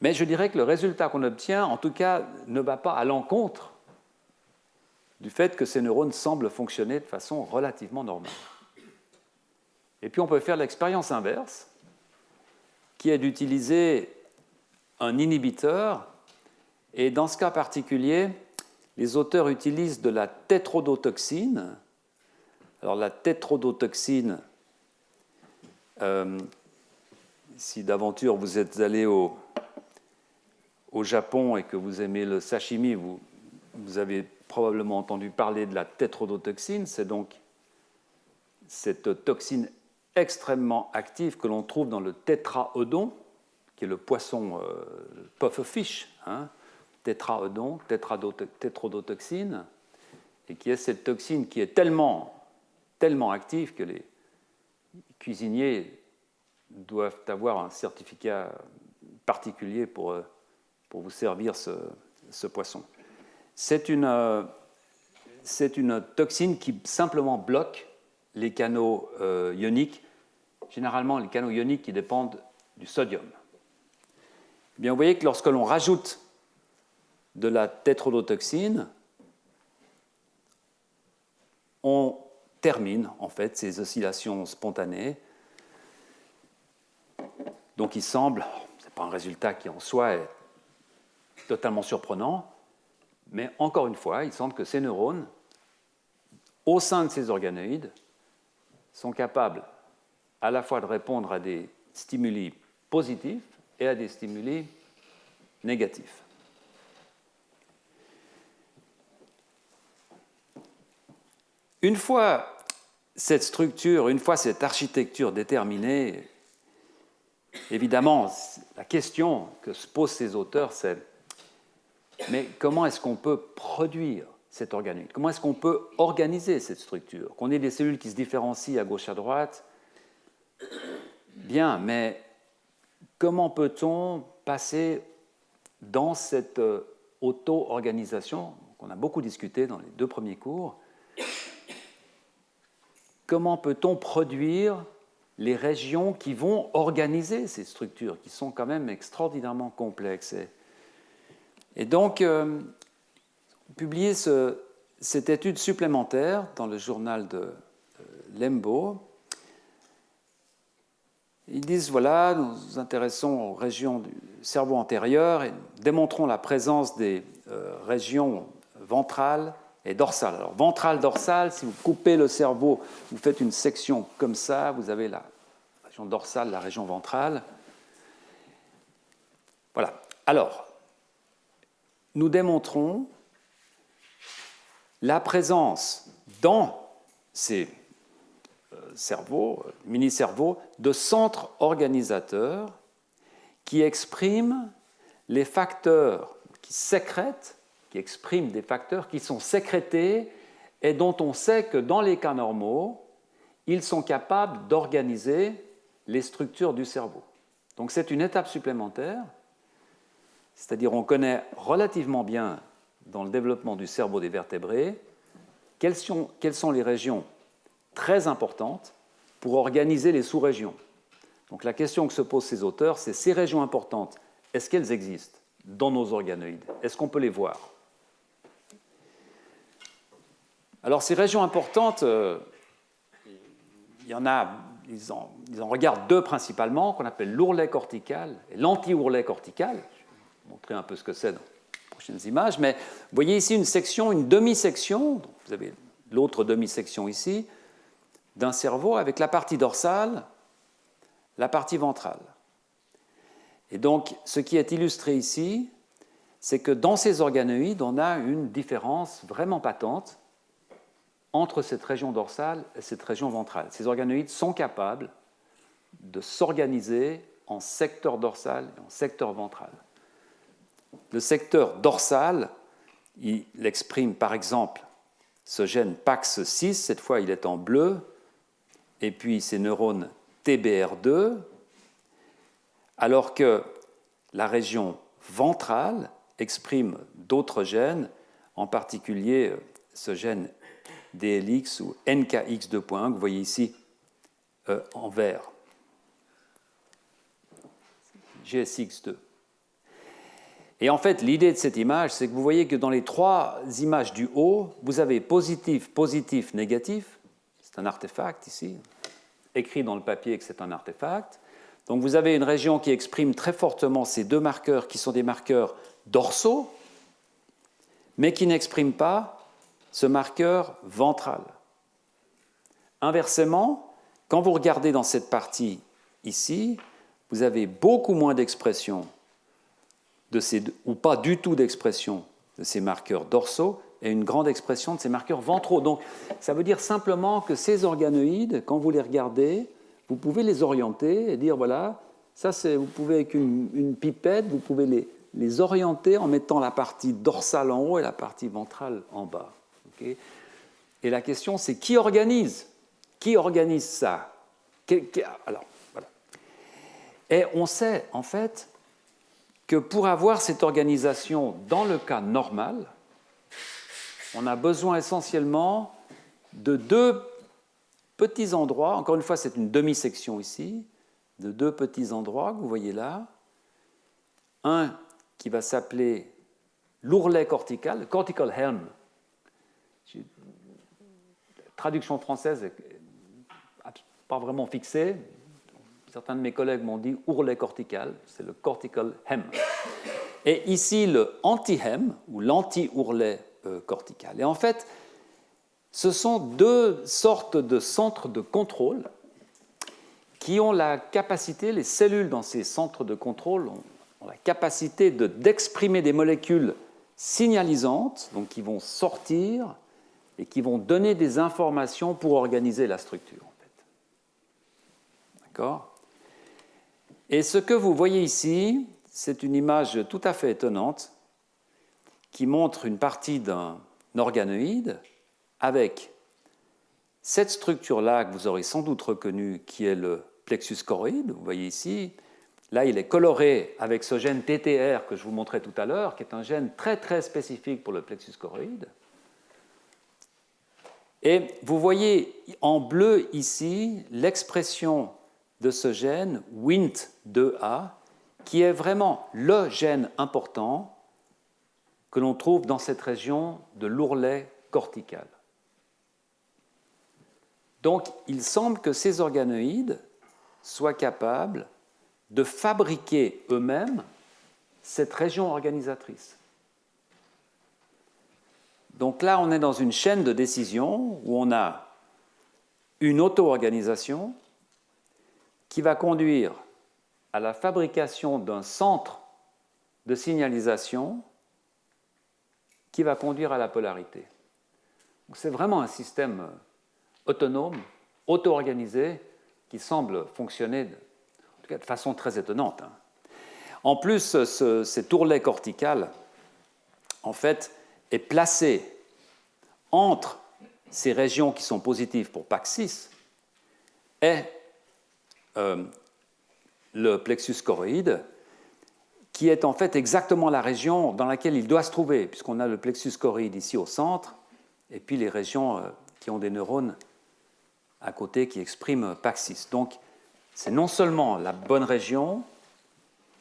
Mais je dirais que le résultat qu'on obtient, en tout cas, ne va pas à l'encontre du fait que ces neurones semblent fonctionner de façon relativement normale. Et puis on peut faire l'expérience inverse, qui est d'utiliser un inhibiteur, et dans ce cas particulier, les auteurs utilisent de la tétrodotoxine. Alors la tétrodotoxine, si d'aventure vous êtes allé au Japon et que vous aimez le sashimi, vous avez probablement entendu parler de la tétrodotoxine. C'est donc cette toxine extrêmement active que l'on trouve dans le tétraodon, qui est le poisson, le pufferfish, hein, tétraodon, tétrodotoxine, et qui est cette toxine qui est tellement active que les cuisiniers doivent avoir un certificat particulier pour vous servir ce poisson. C'est une toxine qui simplement bloque les canaux ioniques, généralement les canaux ioniques qui dépendent du sodium. Eh bien, vous voyez que lorsque l'on rajoute de la tétrodotoxine, on termine en fait ces oscillations spontanées. Donc il semble, ce n'est pas un résultat qui en soi est totalement surprenant, mais encore une fois, il semble que ces neurones, au sein de ces organoïdes, sont capables à la fois de répondre à des stimuli positifs et à des stimuli négatifs. Une fois cette structure, une fois cette architecture déterminée, évidemment, la question que se posent ces auteurs, c'est mais comment est-ce qu'on peut produire cet organoïde? Comment est-ce qu'on peut organiser cette structure? Qu'on ait des cellules qui se différencient à gauche à droite, bien, mais comment peut-on passer dans cette auto-organisation qu'on a beaucoup discuté dans les 2 premiers cours? Comment peut-on produire les régions qui vont organiser ces structures, qui sont quand même extraordinairement complexes? Et donc, publier cette étude supplémentaire dans le journal de Lembo. Ils disent, voilà, nous nous intéressons aux régions du cerveau antérieur et démontrons la présence des régions ventrales et dorsales. Alors, ventrale, dorsale, si vous coupez le cerveau, vous faites une section comme ça, vous avez la région dorsale, la région ventrale. Voilà. Alors, nous démontrons la présence dans ces cerveaux, mini-cerveaux, de centres organisateurs qui expriment les facteurs, qui sécrètent, qui expriment des facteurs qui sont sécrétés et dont on sait que dans les cas normaux, ils sont capables d'organiser les structures du cerveau. Donc c'est une étape supplémentaire, c'est-à-dire on connaît relativement bien dans le développement du cerveau des vertébrés quelles sont les régions très importantes pour organiser les sous-régions. Donc la question que se posent ces auteurs, c'est ces régions importantes, est-ce qu'elles existent dans nos organoïdes? Est-ce qu'on peut les voir? Alors ces régions importantes, il y en a ils en regardent deux principalement, qu'on appelle l'ourlet cortical et l'anti-ourlet cortical. Je vais vous montrer un peu ce que c'est dans les prochaines images. Mais vous voyez ici une section, une demi-section, vous avez l'autre demi-section ici, d'un cerveau avec la partie dorsale, la partie ventrale. Et donc, ce qui est illustré ici, c'est que dans ces organoïdes, on a une différence vraiment patente entre cette région dorsale et cette région ventrale. Ces organoïdes sont capables de s'organiser en secteur dorsal et en secteur ventral. Le secteur dorsal, il exprime par exemple ce gène PAX6, cette fois il est en bleu, et puis ces neurones TBR2, alors que la région ventrale exprime d'autres gènes, en particulier ce gène DLX ou NKX2.1 que vous voyez ici en vert, GSX2. Et en fait, l'idée de cette image, c'est que vous voyez que dans les trois images du haut, vous avez positif, positif, négatif. C'est un artefact ici, écrit dans le papier que c'est un artefact. Donc vous avez une région qui exprime très fortement ces deux marqueurs qui sont des marqueurs dorsaux, mais qui n'expriment pas ce marqueur ventral. Inversement, quand vous regardez dans cette partie ici, vous avez beaucoup moins d'expression ou pas du tout d'expression de ces marqueurs dorsaux et une grande expression de ces marqueurs ventraux. Donc ça veut dire simplement que ces organoïdes, quand vous les regardez, vous pouvez les orienter et dire voilà, ça c'est, vous pouvez avec une pipette, vous pouvez les orienter en mettant la partie dorsale en haut et la partie ventrale en bas. Okay. Et la question c'est qui organise ça? Alors, voilà. Et on sait en fait que pour avoir cette organisation dans le cas normal, on a besoin essentiellement de deux petits endroits, encore une fois c'est une demi-section ici, de deux petits endroits que vous voyez là, un qui va s'appeler l'ourlet cortical, le cortical helm. La traduction française n'est pas vraiment fixée. Certains de mes collègues m'ont dit ourlet cortical, c'est le cortical hem. Et ici, le anti-hem, ou l'anti-ourlet cortical. Et en fait, ce sont deux sortes de centres de contrôle qui ont la capacité, les cellules dans ces centres de contrôle ont la capacité d'exprimer des molécules signalisantes, donc qui vont sortir et qui vont donner des informations pour organiser la structure. En fait. D'accord ? Et ce que vous voyez ici, c'est une image tout à fait étonnante qui montre une partie d'un organoïde avec cette structure-là que vous aurez sans doute reconnue, qui est le plexus choroïde. Vous voyez ici, là il est coloré avec ce gène TTR que je vous montrais tout à l'heure, qui est un gène très très spécifique pour le plexus choroïde. Et vous voyez en bleu ici l'expression de ce gène Wnt2A, qui est vraiment le gène important que l'on trouve dans cette région de l'ourlet cortical. Donc, il semble que ces organoïdes soient capables de fabriquer eux-mêmes cette région organisatrice. Donc là, on est dans une chaîne de décision où on a une auto-organisation qui va conduire à la fabrication d'un centre de signalisation qui va conduire à la polarité. C'est vraiment un système autonome, auto-organisé, qui semble fonctionner en tout cas de façon très étonnante. En plus, cet ourlet cortical, en fait, est placé entre ces régions qui sont positives pour PAX6 et le plexus choroïde, qui est en fait exactement la région dans laquelle il doit se trouver, puisqu'on a le plexus choroïde ici au centre, et puis les régions qui ont des neurones à côté qui expriment PAX6. Donc, c'est non seulement la bonne région,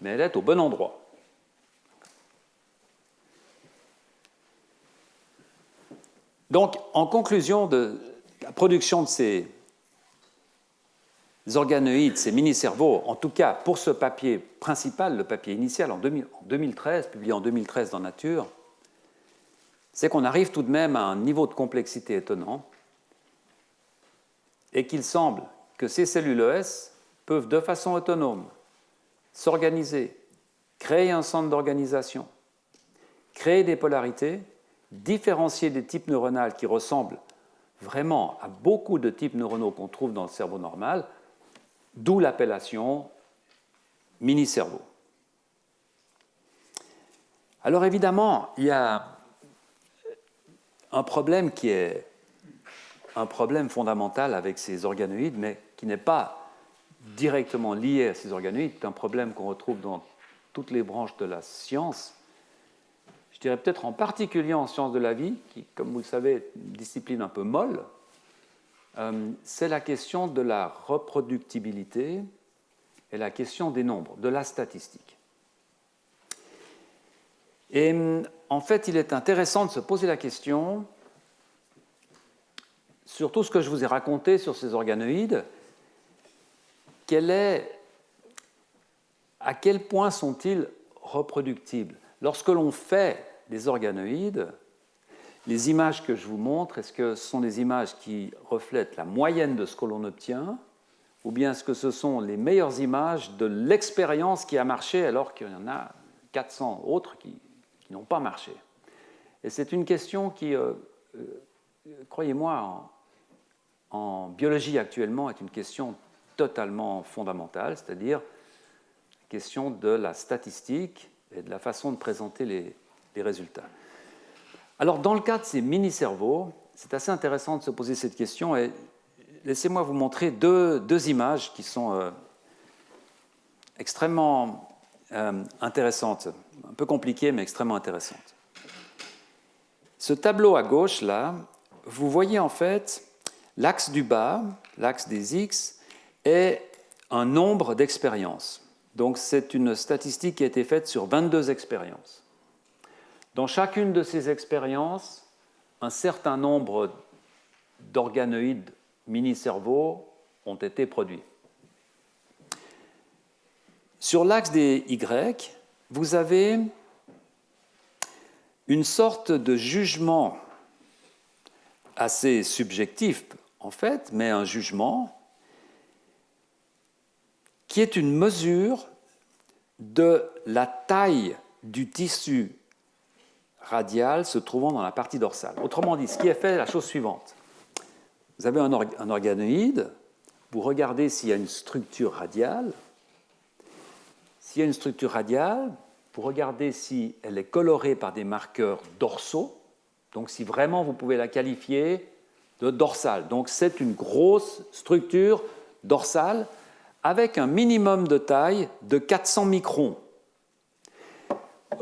mais elle est au bon endroit. Donc, en conclusion de la production de ces organoïdes, ces mini-cerveaux, en tout cas pour ce papier principal, le papier initial en 2013, publié en 2013 dans Nature, c'est qu'on arrive tout de même à un niveau de complexité étonnant et qu'il semble que ces cellules ES peuvent de façon autonome s'organiser, créer un centre d'organisation, créer des polarités, différencier des types neuronaux qui ressemblent vraiment à beaucoup de types neuronaux qu'on trouve dans le cerveau normal, d'où l'appellation mini-cerveau. Alors évidemment, il y a un problème qui est un problème fondamental avec ces organoïdes, mais qui n'est pas directement lié à ces organoïdes. C'est un problème qu'on retrouve dans toutes les branches de la science. Je dirais peut-être en particulier en sciences de la vie, qui, comme vous le savez, est une discipline un peu molle. C'est la question de la reproductibilité et la question des nombres, de la statistique. Et en fait, il est intéressant de se poser la question, sur tout ce que je vous ai raconté sur ces organoïdes, à quel point sont-ils reproductibles? Lorsque l'on fait des organoïdes, les images que je vous montre, est-ce que ce sont des images qui reflètent la moyenne de ce que l'on obtient, ou bien est-ce que ce sont les meilleures images de l'expérience qui a marché alors qu'il y en a 400 autres qui n'ont pas marché? Et c'est une question qui, croyez-moi, en biologie actuellement, est une question totalement fondamentale, c'est-à-dire la question de la statistique et de la façon de présenter les résultats. Alors, dans le cas de ces mini-cerveaux, c'est assez intéressant de se poser cette question, et laissez-moi vous montrer deux images qui sont extrêmement intéressantes, un peu compliquées, mais extrêmement intéressantes. Ce tableau à gauche, là, vous voyez en fait l'axe du bas, l'axe des X, est un nombre d'expériences. Donc, c'est une statistique qui a été faite sur 22 expériences. Dans chacune de ces expériences, un certain nombre d'organoïdes mini-cerveaux ont été produits. Sur l'axe des Y, vous avez une sorte de jugement assez subjectif, en fait, mais un jugement qui est une mesure de la taille du tissu radial se trouvant dans la partie dorsale. Autrement dit, ce qui est fait est la chose suivante. Vous avez un organoïde, vous regardez s'il y a une structure radiale. S'il y a une structure radiale, vous regardez si elle est colorée par des marqueurs dorsaux, donc si vraiment vous pouvez la qualifier de dorsale. Donc c'est une grosse structure dorsale avec un minimum de taille de 400 microns.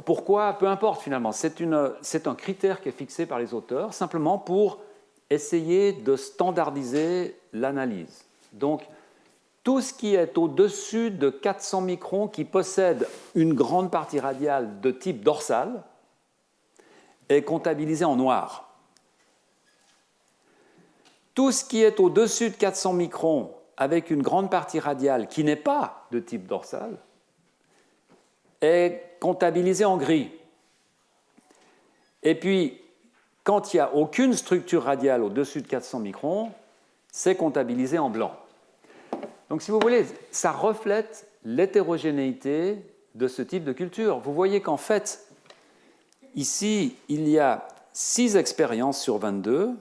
Pourquoi? Peu importe finalement, c'est un critère qui est fixé par les auteurs simplement pour essayer de standardiser l'analyse. Donc, tout ce qui est au-dessus de 400 microns qui possède une grande partie radiale de type dorsal est comptabilisé en noir. Tout ce qui est au-dessus de 400 microns avec une grande partie radiale qui n'est pas de type dorsal est comptabilisé en gris. Et puis, quand il n'y a aucune structure radiale au-dessus de 400 microns, c'est comptabilisé en blanc. Donc, si vous voulez, ça reflète l'hétérogénéité de ce type de culture. Vous voyez qu'en fait, ici, il y a 6 expériences sur 22,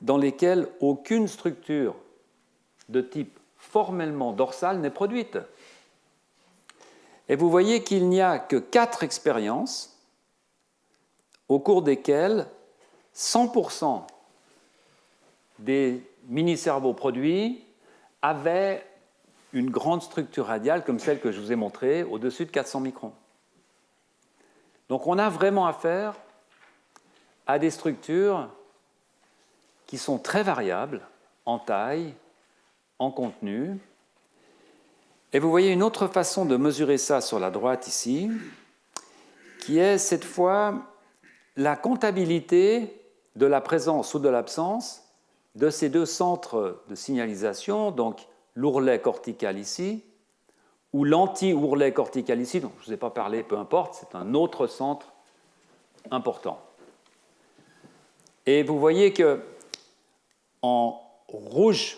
dans lesquelles aucune structure de type formellement dorsal n'est produite. Et vous voyez qu'il n'y a que 4 expériences au cours desquelles 100% des mini-cerveaux produits avaient une grande structure radiale comme celle que je vous ai montrée au-dessus de 400 microns. Donc on a vraiment affaire à des structures qui sont très variables en taille, en contenu. Et vous voyez une autre façon de mesurer ça sur la droite ici, qui est cette fois la comptabilité de la présence ou de l'absence de ces deux centres de signalisation, donc l'ourlet cortical ici, ou l'anti-ourlet cortical ici, dont je ne vous ai pas parlé, peu importe, c'est un autre centre important. Et vous voyez que en rouge,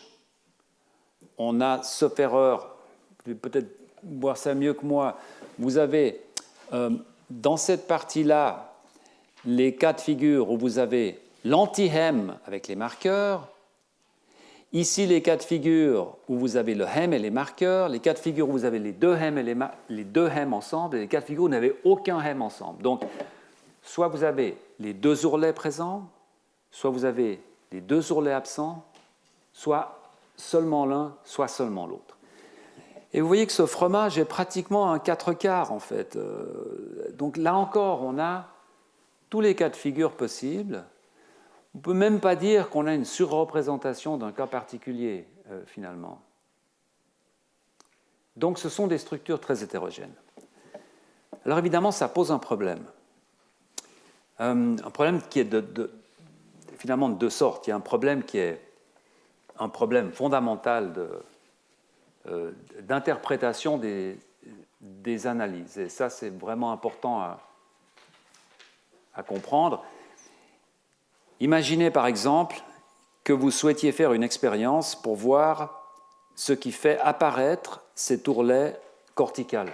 on a, sauf erreur, vous pouvez peut-être voir ça mieux que moi, vous avez dans cette partie-là les cas de figure où vous avez l'anti-hem avec les marqueurs, ici les cas de figure où vous avez le hem et les marqueurs, les cas de figure où vous avez les deux hem, les deux hem ensemble, et les cas de figure où vous n'avez aucun hem ensemble. Donc, soit vous avez les deux ourlets présents, soit vous avez les deux ourlets absents, soit seulement l'un, soit seulement l'autre. Et vous voyez que ce fromage est pratiquement un 4/4 en fait. Donc là encore, on a tous les cas de figure possibles. On ne peut même pas dire qu'on a une surreprésentation d'un cas particulier, finalement. Donc ce sont des structures très hétérogènes. Alors évidemment, ça pose un problème. Un problème qui est finalement de deux sortes. Il y a un problème qui est un problème fondamental d'interprétation des analyses. Et ça, c'est vraiment important à comprendre. Imaginez par exemple que vous souhaitiez faire une expérience pour voir ce qui fait apparaître cet ourlet cortical.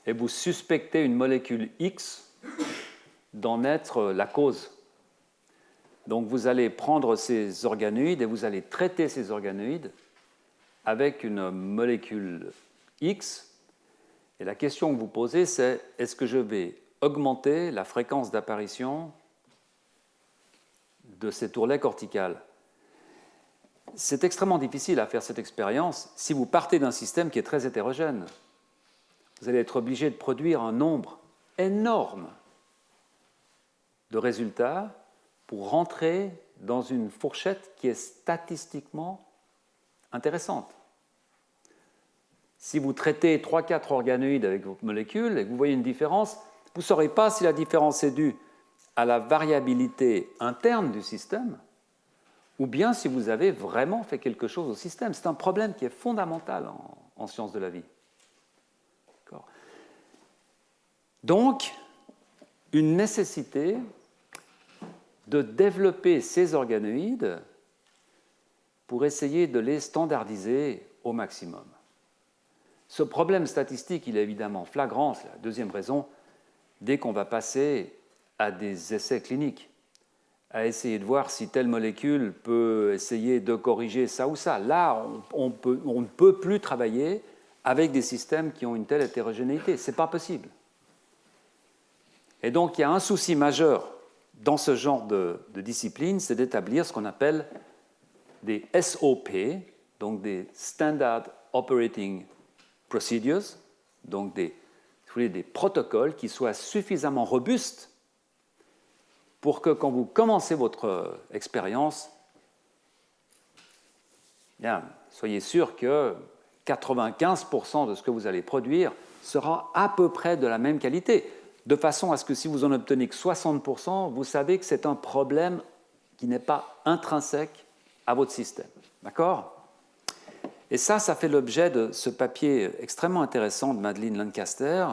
Et vous suspectez une molécule X d'en être la cause. Donc vous allez prendre ces organoïdes et vous allez traiter ces organoïdes avec une molécule X. Et la question que vous posez, c'est est-ce que je vais augmenter la fréquence d'apparition de cet ourlet cortical? C'est extrêmement difficile à faire cette expérience si vous partez d'un système qui est très hétérogène. Vous allez être obligé de produire un nombre énorme de résultats pour rentrer dans une fourchette qui est statistiquement intéressante. Si vous traitez 3-4 organoïdes avec votre molécule et que vous voyez une différence, vous ne saurez pas si la différence est due à la variabilité interne du système ou bien si vous avez vraiment fait quelque chose au système. C'est un problème qui est fondamental en sciences de la vie. Donc, une nécessité de développer ces organoïdes pour essayer de les standardiser au maximum. Ce problème statistique, il est évidemment flagrant, c'est la deuxième raison, dès qu'on va passer à des essais cliniques, à essayer de voir si telle molécule peut essayer de corriger ça ou ça. Là, on ne peut plus travailler avec des systèmes qui ont une telle hétérogénéité. Ce n'est pas possible. Et donc, il y a un souci majeur dans ce genre de discipline, c'est d'établir ce qu'on appelle des SOP, donc des Standard Operating Procedures, donc des protocoles qui soient suffisamment robustes pour que quand vous commencez votre expérience, bien, soyez sûr que 95% de ce que vous allez produire sera à peu près de la même qualité, de façon à ce que si vous en obtenez que 60%, vous savez que c'est un problème qui n'est pas intrinsèque à votre système. D'accord ? Et ça fait l'objet de ce papier extrêmement intéressant de Madeleine Lancaster,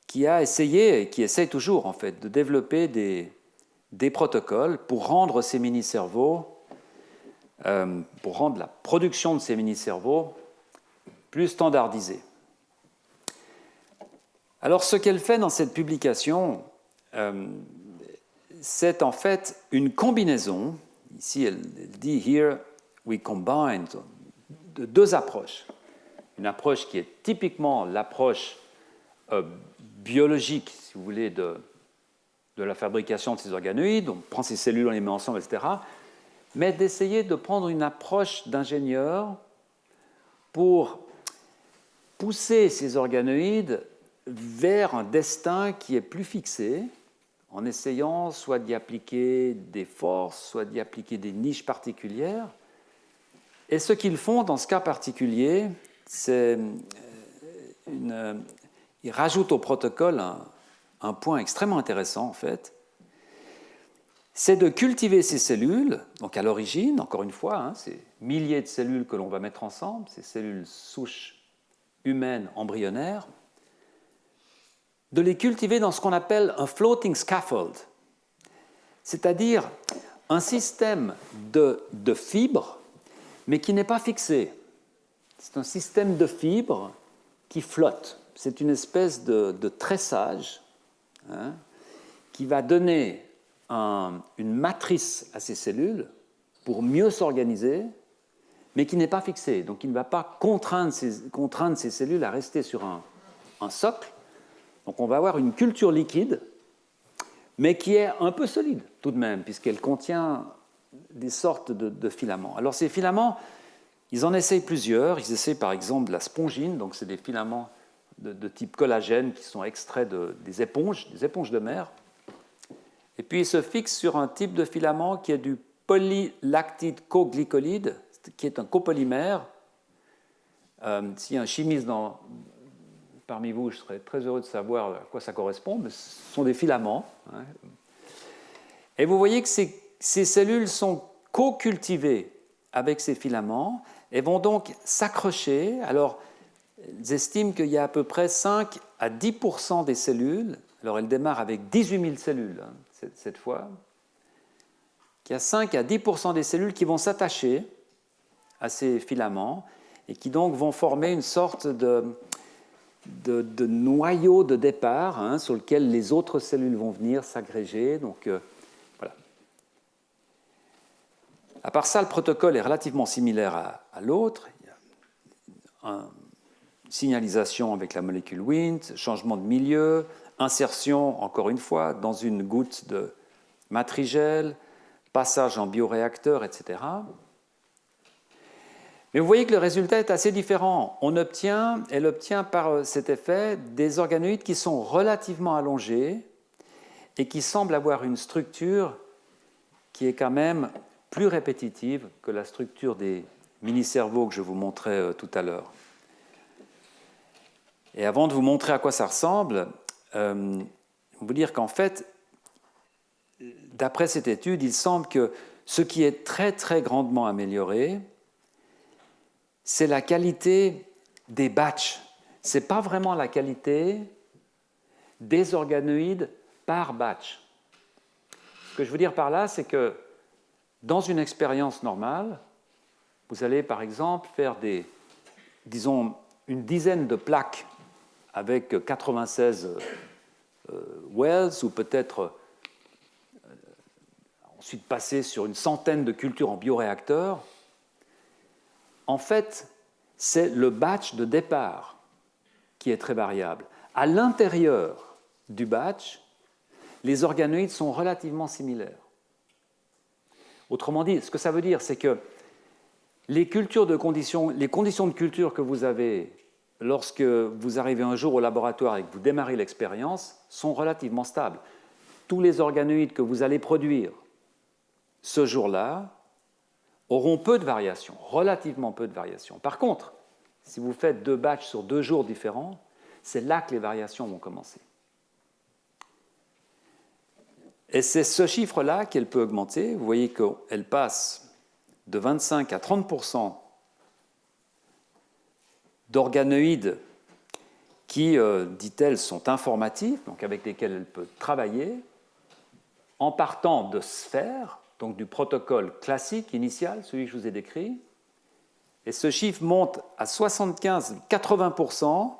qui a essayé, et qui essaye toujours en fait, de développer des protocoles pour rendre ces mini-cerveaux, pour rendre la production de ces mini-cerveaux plus standardisée. Alors, ce qu'elle fait dans cette publication, c'est en fait une combinaison. Ici, elle dit « Here we combine » de deux approches. Une approche qui est typiquement l'approche biologique, si vous voulez, de la fabrication de ces organoïdes. On prend ces cellules, on les met ensemble, etc. Mais d'essayer de prendre une approche d'ingénieur pour pousser ces organoïdes vers un destin qui est plus fixé, en essayant soit d'y appliquer des forces, soit d'y appliquer des niches particulières. Et ce qu'ils font dans ce cas particulier, c'est ils rajoutent au protocole un point extrêmement intéressant, en fait. c'est de cultiver ces cellules, donc à l'origine, encore une fois, hein, ces milliers de cellules que l'on va mettre ensemble, ces cellules souches humaines embryonnaires, de les cultiver dans ce qu'on appelle un floating scaffold, c'est-à-dire un système de fibres, mais qui n'est pas fixé. C'est un système de fibres qui flotte. C'est une espèce de tressage, hein, qui va donner une matrice à ces cellules pour mieux s'organiser, mais qui n'est pas fixée. Donc il ne va pas contraindre ces cellules à rester sur un socle. Donc on va avoir une culture liquide, mais qui est un peu solide tout de même, puisqu'elle contient des sortes de filaments. Alors ces filaments, ils en essayent plusieurs. Ils essayent par exemple la spongine, donc c'est des filaments de type collagène qui sont extraits des éponges de mer. Et puis ils se fixent sur un type de filament qui est du polylactide coglycolide, qui est un copolymère. S'il y a un chimiste parmi vous, je serais très heureux de savoir à quoi ça correspond, mais ce sont des filaments. Hein. Et vous voyez que ces cellules sont co-cultivées avec ces filaments et vont donc s'accrocher. Alors, ils estiment qu'il y a à peu près 5 à 10% des cellules, alors elles démarrent avec 18 000 cellules hein, cette fois, qu'il y a 5 à 10% des cellules qui vont s'attacher à ces filaments et qui donc vont former une sorte de noyau de départ hein, sur lequel les autres cellules vont venir s'agréger. Donc, voilà. À part ça, le protocole est relativement similaire à l'autre. Il y a une signalisation avec la molécule Wnt, changement de milieu, insertion, encore une fois, dans une goutte de matrigel, passage en bioréacteur, etc. Mais vous voyez que le résultat est assez différent. Elle obtient par cet effet des organoïdes qui sont relativement allongés et qui semblent avoir une structure qui est quand même plus répétitive que la structure des mini-cerveaux que je vous montrais tout à l'heure. Et avant de vous montrer à quoi ça ressemble, je vais vous dire qu'en fait, d'après cette étude, il semble que ce qui est très très grandement amélioré, c'est la qualité des batchs. Ce n'est pas vraiment la qualité des organoïdes par batch. Ce que je veux dire par là, c'est que dans une expérience normale, vous allez par exemple faire disons, une dizaine de plaques avec 96 wells, ou peut-être ensuite passer sur une centaine de cultures en bioréacteur. En fait, c'est le batch de départ qui est très variable. À l'intérieur du batch, les organoïdes sont relativement similaires. Autrement dit, ce que ça veut dire, c'est que les conditions de culture que vous avez lorsque vous arrivez un jour au laboratoire et que vous démarrez l'expérience sont relativement stables. Tous les organoïdes que vous allez produire ce jour-là auront peu de variations, relativement peu de variations. Par contre, si vous faites 2 batchs sur 2 jours différents, c'est là que les variations vont commencer. Et c'est ce chiffre-là qu'elle peut augmenter. Vous voyez qu'elle passe de 25 à 30% d'organoïdes qui, dit-elle, sont informatifs, donc avec lesquels elle peut travailler, en partant de sphères, donc du protocole classique initial, celui que je vous ai décrit. Et ce chiffre monte à 75-80%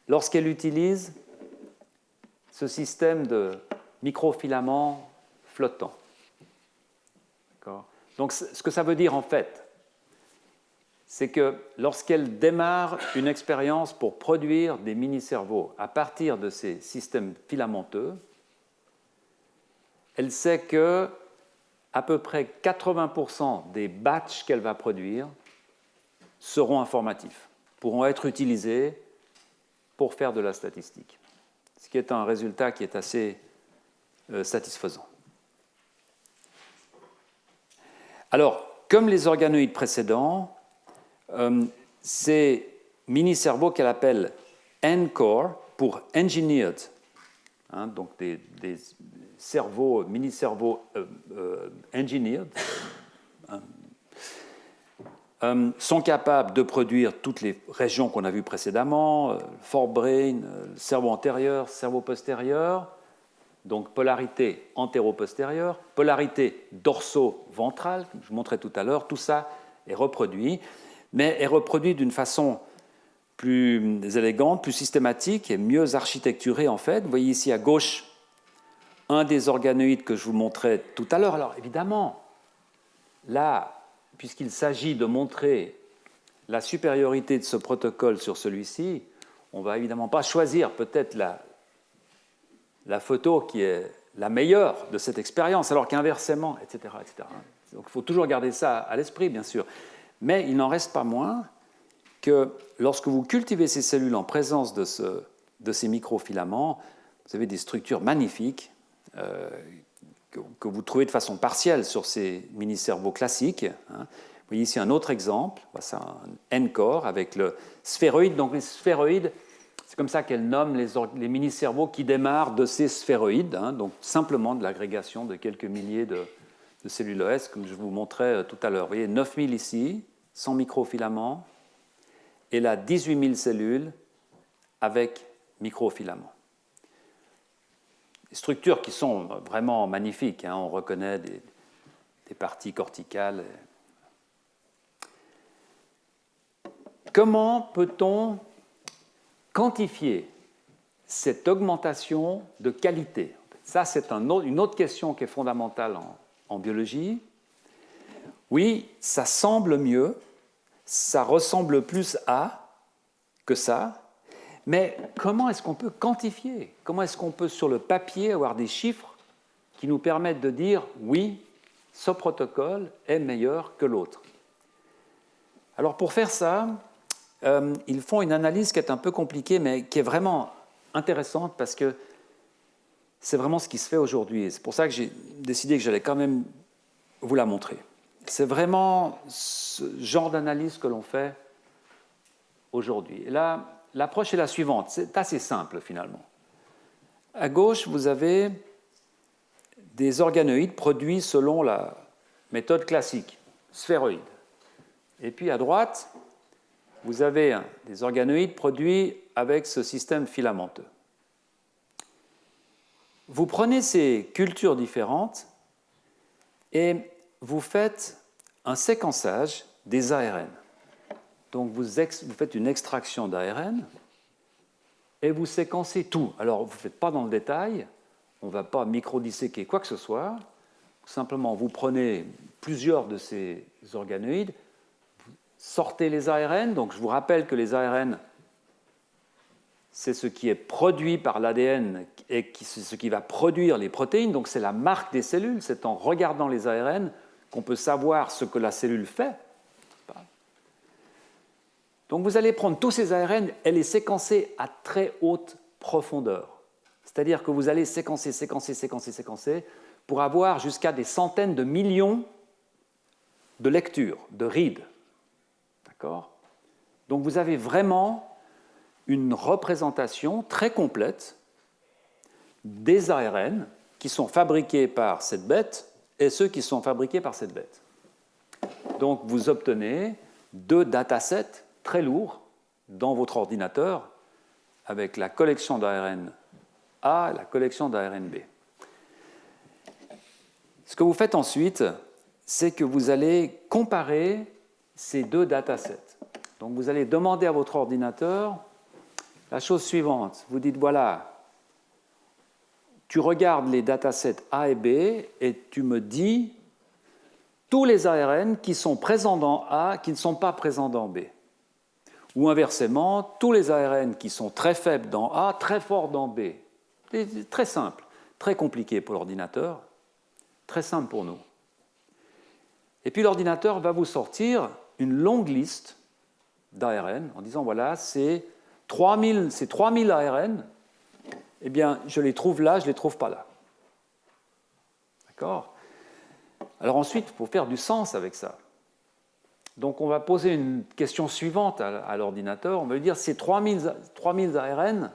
lorsqu'elle utilise ce système de microfilaments flottants. Donc ce que ça veut dire en fait, c'est que lorsqu'elle démarre une expérience pour produire des mini-cerveaux à partir de ces systèmes filamenteux, elle sait que à peu près 80% des batchs qu'elle va produire seront informatifs, pourront être utilisés pour faire de la statistique, ce qui est un résultat qui est assez satisfaisant. Alors, comme les organoïdes précédents, ces mini-cerveaux qu'elle appelle ENCORE, pour Engineered hein, donc des cerveaux, mini-cerveaux engineered, sont capables de produire toutes les régions qu'on a vues précédemment, forebrain, cerveau antérieur, cerveau postérieur, donc polarité antéro-postérieure, polarité dorso-ventrale, comme je montrais tout à l'heure, tout ça est reproduit, mais est reproduit d'une façon plus élégante, plus systématique et mieux architecturée en fait. Vous voyez ici à gauche un des organoïdes que je vous montrais tout à l'heure. Alors évidemment, là, puisqu'il s'agit de montrer la supériorité de ce protocole sur celui-ci, on ne va évidemment pas choisir peut-être la photo qui est la meilleure de cette expérience, alors qu'inversement, etc., etc. Donc il faut toujours garder ça à l'esprit, bien sûr. Mais il n'en reste pas moins que lorsque vous cultivez ces cellules en présence de ces microfilaments, vous avez des structures magnifiques que vous trouvez de façon partielle sur ces mini-cerveaux classiques. Vous voyez ici un autre exemple, c'est un N-core avec le sphéroïde. Donc les sphéroïdes, c'est comme ça qu'elle nomme les mini-cerveaux qui démarrent de ces sphéroïdes, donc simplement de l'agrégation de quelques milliers de cellules OS, comme je vous montrais tout à l'heure. Vous voyez 9000 ici, 100 microfilaments, et là 18 000 cellules avec microfilaments. Des structures qui sont vraiment magnifiques, on reconnaît des parties corticales. Comment peut-on quantifier cette augmentation de qualité? Ça, c'est une autre question qui est fondamentale en biologie. Oui, ça semble mieux, ça ressemble plus à que ça, mais comment est-ce qu'on peut quantifier? Comment est-ce qu'on peut, sur le papier, avoir des chiffres qui nous permettent de dire oui, ce protocole est meilleur que l'autre? Alors pour faire ça, ils font une analyse qui est un peu compliquée, mais qui est vraiment intéressante parce que c'est vraiment ce qui se fait aujourd'hui. C'est pour ça que j'ai décidé que j'allais quand même vous la montrer. C'est vraiment ce genre d'analyse que l'on fait aujourd'hui. Et là, l'approche est la suivante. C'est assez simple finalement. À gauche, vous avez des organoïdes produits selon la méthode classique, sphéroïde. Et puis à droite, vous avez des organoïdes produits avec ce système filamenteux. Vous prenez ces cultures différentes et vous faites un séquençage des ARN. Donc vous faites une extraction d'ARN et vous séquencez tout. Alors vous ne faites pas dans le détail, on ne va pas microdisséquer quoi que ce soit. Simplement, vous prenez plusieurs de ces organoïdes, vous sortez les ARN. Donc je vous rappelle que les ARN, c'est ce qui est produit par l'ADN et c'est ce qui va produire les protéines. Donc c'est la marque des cellules. C'est en regardant les ARN qu'on peut savoir ce que la cellule fait. Donc vous allez prendre tous ces ARN et les séquencer à très haute profondeur. C'est-à-dire que vous allez séquencer pour avoir jusqu'à des centaines de millions de lectures, de reads. D'accord ? Donc vous avez vraiment une représentation très complète des ARN qui sont fabriqués par cette bête et ceux qui sont fabriqués par cette bête. Donc vous obtenez 2 datasets très lourds dans votre ordinateur avec la collection d'ARN A et la collection d'ARN B. Ce que vous faites ensuite, c'est que vous allez comparer ces 2 datasets. Donc vous allez demander à votre ordinateur la chose suivante. Vous dites, voilà, tu regardes les datasets A et B et tu me dis tous les ARN qui sont présents dans A qui ne sont pas présents dans B. Ou inversement, tous les ARN qui sont très faibles dans A, très forts dans B. C'est très simple, très compliqué pour l'ordinateur, très simple pour nous. Et puis l'ordinateur va vous sortir une longue liste d'ARN en disant, voilà, c'est 3000 ARN, eh bien, je les trouve là, je ne les trouve pas là. D'accord ? Alors ensuite, il faut faire du sens avec ça. Donc on va poser une question suivante à l'ordinateur. On va lui dire, ces 3000 ARN,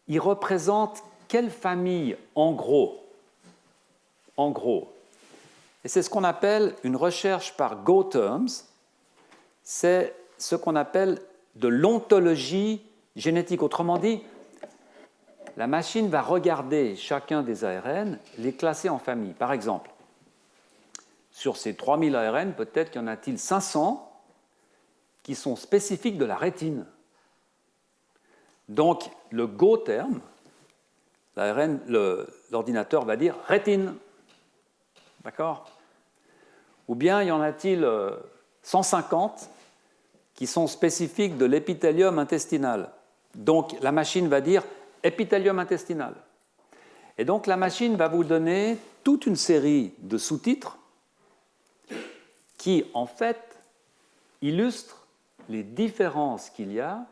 il représente quelle famille en gros? En gros. Et c'est ce qu'on appelle une recherche par GoTerms. C'est ce qu'on appelle de l'ontologie génétique. Autrement dit, la machine va regarder chacun des ARN, les classer en familles. Par exemple, sur ces 3000 ARN, peut-être qu'il y en a-t-il 500 qui sont spécifiques de la rétine. Donc, le GoTerm, l'ordinateur va dire rétine. D'accord? Ou bien y en a-t-il 150 qui sont spécifiques de l'épithélium intestinal. Donc, la machine va dire épithélium intestinal. Et donc, la machine va vous donner toute une série de sous-titres qui, en fait, illustrent les différences qu'il y a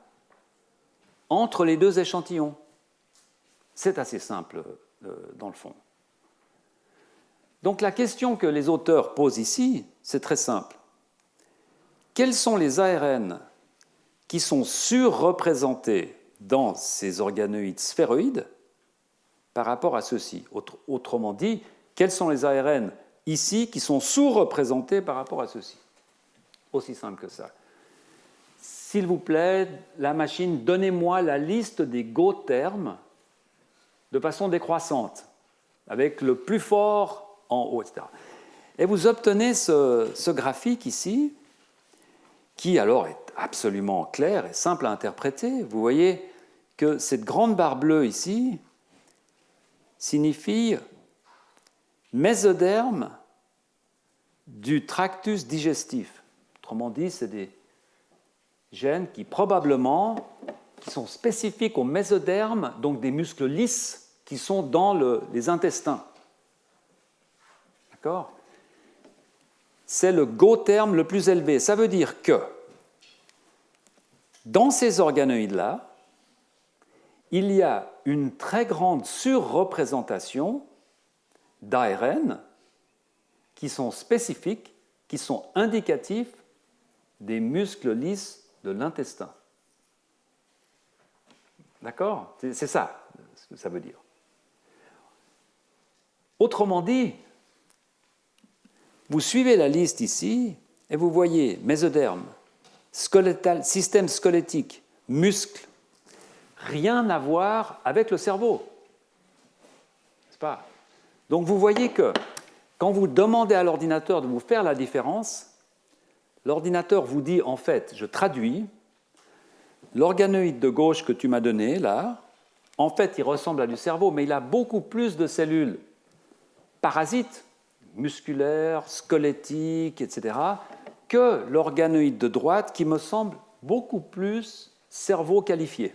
entre les deux échantillons. C'est assez simple, dans le fond. Donc la question que les auteurs posent ici, c'est très simple. Quels sont les ARN qui sont surreprésentés dans ces organoïdes sphéroïdes par rapport à ceux-ci? Autrement dit, quels sont les ARN ici qui sont sous-représentés par rapport à ceux-ci? Aussi simple que ça. S'il vous plaît, la machine, donnez-moi la liste des GoTerms de façon décroissante, avec le plus fort en haut, etc. Et vous obtenez ce graphique ici, qui alors est absolument clair et simple à interpréter. Vous voyez que cette grande barre bleue ici signifie mésoderme du tractus digestif. Autrement dit, c'est des gènes qui probablement sont spécifiques au mésoderme, donc des muscles lisses qui sont dans les intestins. D'accord? C'est le GoTerm le plus élevé. Ça veut dire que dans ces organoïdes-là, il y a une très grande surreprésentation d'ARN qui sont spécifiques, qui sont indicatifs des muscles lisses de l'intestin. D'accord? C'est ça ce que ça veut dire. Autrement dit, vous suivez la liste ici et vous voyez mésoderme, squelettal, système squelettique, muscles, rien à voir avec le cerveau. N'est-ce pas? Donc vous voyez que quand vous demandez à l'ordinateur de vous faire la différence, l'ordinateur vous dit en fait, je traduis, l'organoïde de gauche que tu m'as donné là, en fait il ressemble à du cerveau, mais il a beaucoup plus de cellules parasites, musculaires, squelettiques, etc., que l'organoïde de droite qui me semble beaucoup plus cerveau qualifié.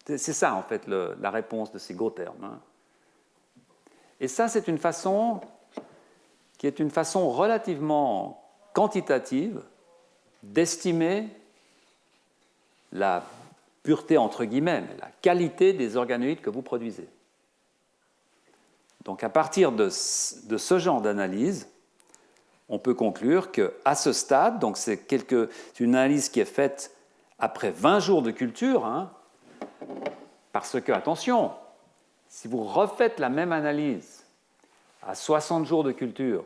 C'est ça, en fait, la réponse de ces GoTerms. Hein. Et ça, c'est une façon qui est une façon relativement quantitative d'estimer la pureté, entre guillemets, la qualité des organoïdes que vous produisez. Donc, à partir de ce genre d'analyse, on peut conclure qu'à ce stade, donc c'est une analyse qui est faite après 20 jours de culture, hein, parce que, attention, si vous refaites la même analyse à 60 jours de culture,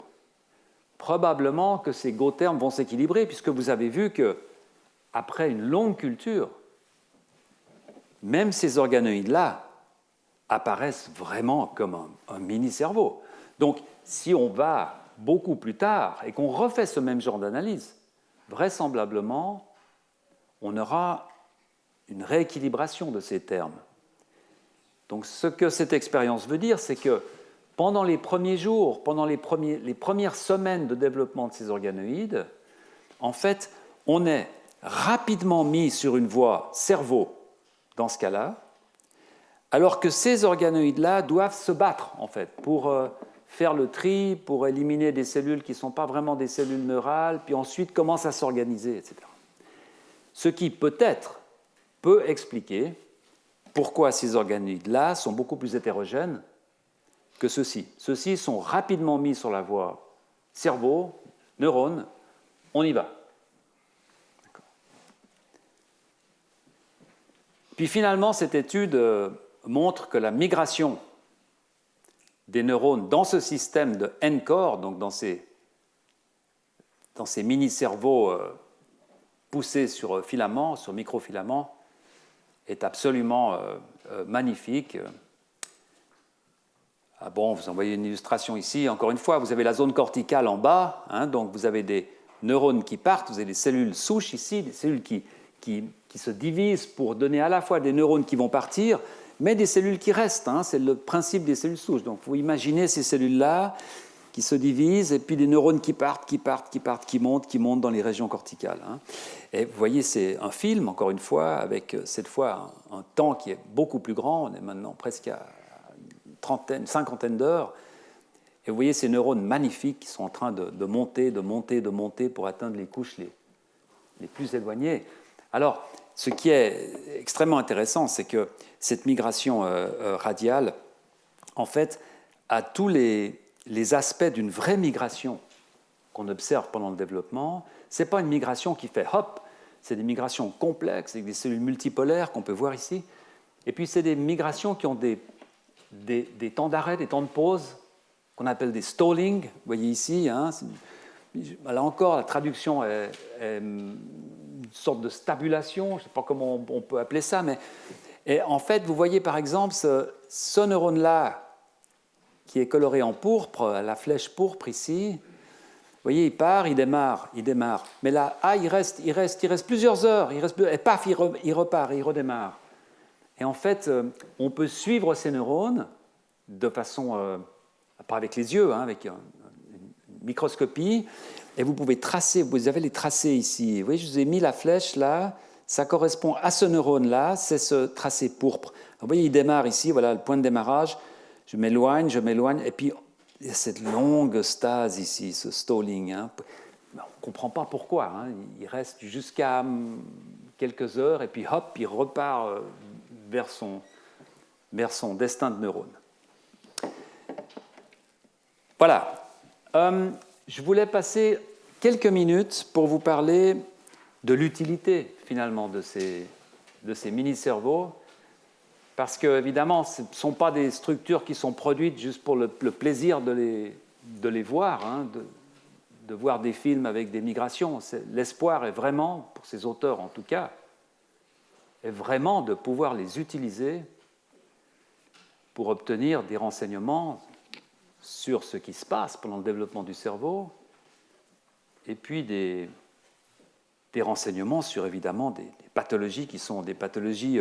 probablement que ces GoTerms vont s'équilibrer, puisque vous avez vu qu'après une longue culture, même ces organoïdes-là apparaissent vraiment comme un mini-cerveau. Donc, si on va beaucoup plus tard et qu'on refait ce même genre d'analyse, vraisemblablement, on aura une rééquilibration de ces termes. Donc, ce que cette expérience veut dire, c'est que pendant les premiers jours, pendant les premières semaines de développement de ces organoïdes, en fait, on est rapidement mis sur une voie cerveau dans ce cas-là, alors que ces organoïdes-là doivent se battre, en fait, pour faire le tri, pour éliminer des cellules qui ne sont pas vraiment des cellules neurales, puis ensuite commencent à s'organiser, etc. Ce qui peut-être peut expliquer pourquoi ces organoïdes-là sont beaucoup plus hétérogènes que ceux-ci. Ceux-ci sont rapidement mis sur la voie cerveau, neurones, on y va. Puis finalement, cette étude montre que la migration des neurones dans ce système de N-core, donc dans ces mini-cerveaux poussés sur filaments, sur microfilaments, est absolument magnifique. Ah bon, vous en voyez une illustration ici. Encore une fois, vous avez la zone corticale en bas, hein, donc vous avez des neurones qui partent, vous avez des cellules souches ici, des cellules qui se divisent pour donner à la fois des neurones qui vont partir, mais des cellules qui restent. Hein, c'est le principe des cellules souches. Donc vous imaginez ces cellules-là qui se divisent, et puis des neurones qui partent, qui montent dans les régions corticales. Hein. Et vous voyez, c'est un film, encore une fois, avec cette fois un temps qui est beaucoup plus grand. On est maintenant presque à une cinquantaine d'heures. Et vous voyez ces neurones magnifiques qui sont en train de monter pour atteindre les couches les plus éloignées. Alors, ce qui est extrêmement intéressant, c'est que cette migration radiale, en fait, a tous les aspects d'une vraie migration qu'on observe pendant le développement. Ce n'est pas une migration qui fait hop, c'est des migrations complexes avec des cellules multipolaires qu'on peut voir ici. Et puis, c'est des migrations qui ont des temps d'arrêt, des temps de pause, qu'on appelle des stalling. Vous voyez ici, hein, là encore, la traduction est une sorte de stabulation, je ne sais pas comment on peut appeler ça, mais et en fait, vous voyez par exemple ce neurone-là qui est coloré en pourpre, la flèche pourpre ici. Vous voyez, il part, il démarre. Mais là, il reste plusieurs heures, et paf, il repart, il redémarre. Et en fait, on peut suivre ces neurones de façon, pas avec les yeux, hein, avec une microscopie, et vous pouvez tracer, vous avez les tracés ici. Vous voyez, je vous ai mis la flèche là, ça correspond à ce neurone-là, c'est ce tracé pourpre. Donc, vous voyez, il démarre ici, voilà le point de démarrage, je m'éloigne, et puis il y a cette longue stase ici, ce stalling. Hein. On ne comprend pas pourquoi, hein. Il reste jusqu'à quelques heures, et puis hop, il repart vers son destin de neurone. Voilà. Je voulais passer quelques minutes pour vous parler de l'utilité, finalement, de ces mini-cerveaux, parce que, évidemment, ce ne sont pas des structures qui sont produites juste pour le plaisir de les voir, hein, de voir des films avec des migrations. L'espoir est vraiment, pour ces auteurs en tout cas, est vraiment de pouvoir les utiliser pour obtenir des renseignements sur ce qui se passe pendant le développement du cerveau, et puis des renseignements sur, évidemment, des pathologies qui sont des pathologies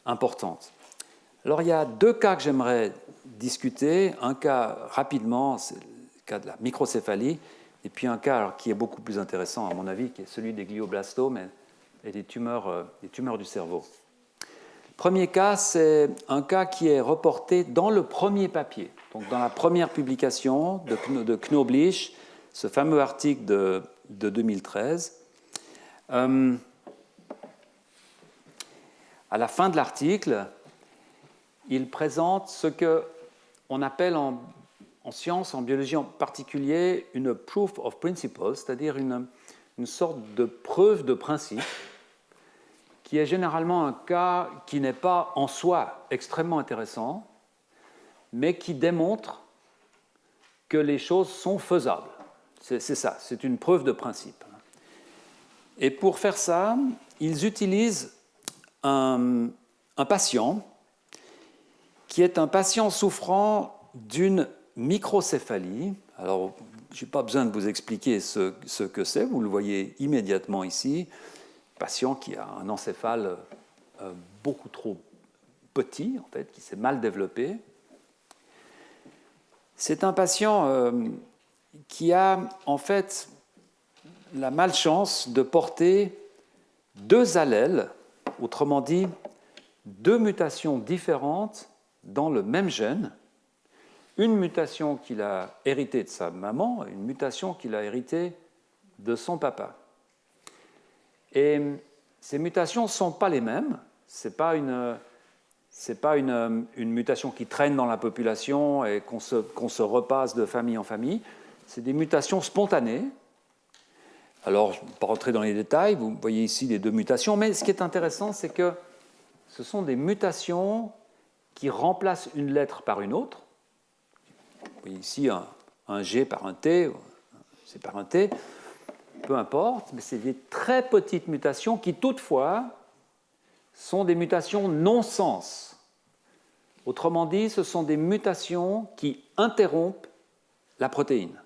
importantes. Alors, il y a deux cas que j'aimerais discuter. Un cas, rapidement, c'est le cas de la microcéphalie, et puis un cas qui est beaucoup plus intéressant, à mon avis, qui est celui des glioblastomes et des tumeurs du cerveau. Le premier cas, c'est un cas qui est reporté dans le premier papier, donc dans la première publication de Knoblauch, ce fameux article de 2013. À la fin de l'article, il présente ce qu'on appelle en science, en biologie en particulier, une proof of principle, c'est-à-dire une sorte de preuve de principe, qui est généralement un cas qui n'est pas en soi extrêmement intéressant, mais qui démontre que les choses sont faisables. C'est ça, c'est une preuve de principe. Et pour faire ça, ils utilisent un patient qui est un patient souffrant d'une microcéphalie. Alors, je n'ai pas besoin de vous expliquer ce que c'est, vous le voyez immédiatement ici. Patient qui a un encéphale beaucoup trop petit, en fait, qui s'est mal développé. C'est un patient qui a, en fait, la malchance de porter deux allèles, autrement dit, deux mutations différentes dans le même gène. Une mutation qu'il a héritée de sa maman et une mutation qu'il a héritée de son papa. Et ces mutations ne sont pas les mêmes. Ce n'est pas une mutation qui traîne dans la population et qu'on se repasse de famille en famille. C'est des mutations spontanées. Alors, je ne vais pas rentrer dans les détails, vous voyez ici les deux mutations, mais ce qui est intéressant, c'est que ce sont des mutations qui remplacent une lettre par une autre. Vous voyez ici un G par un T, c'est par un T, peu importe, mais c'est des très petites mutations qui, toutefois, sont des mutations non-sens. Autrement dit, ce sont des mutations qui interrompent la protéine.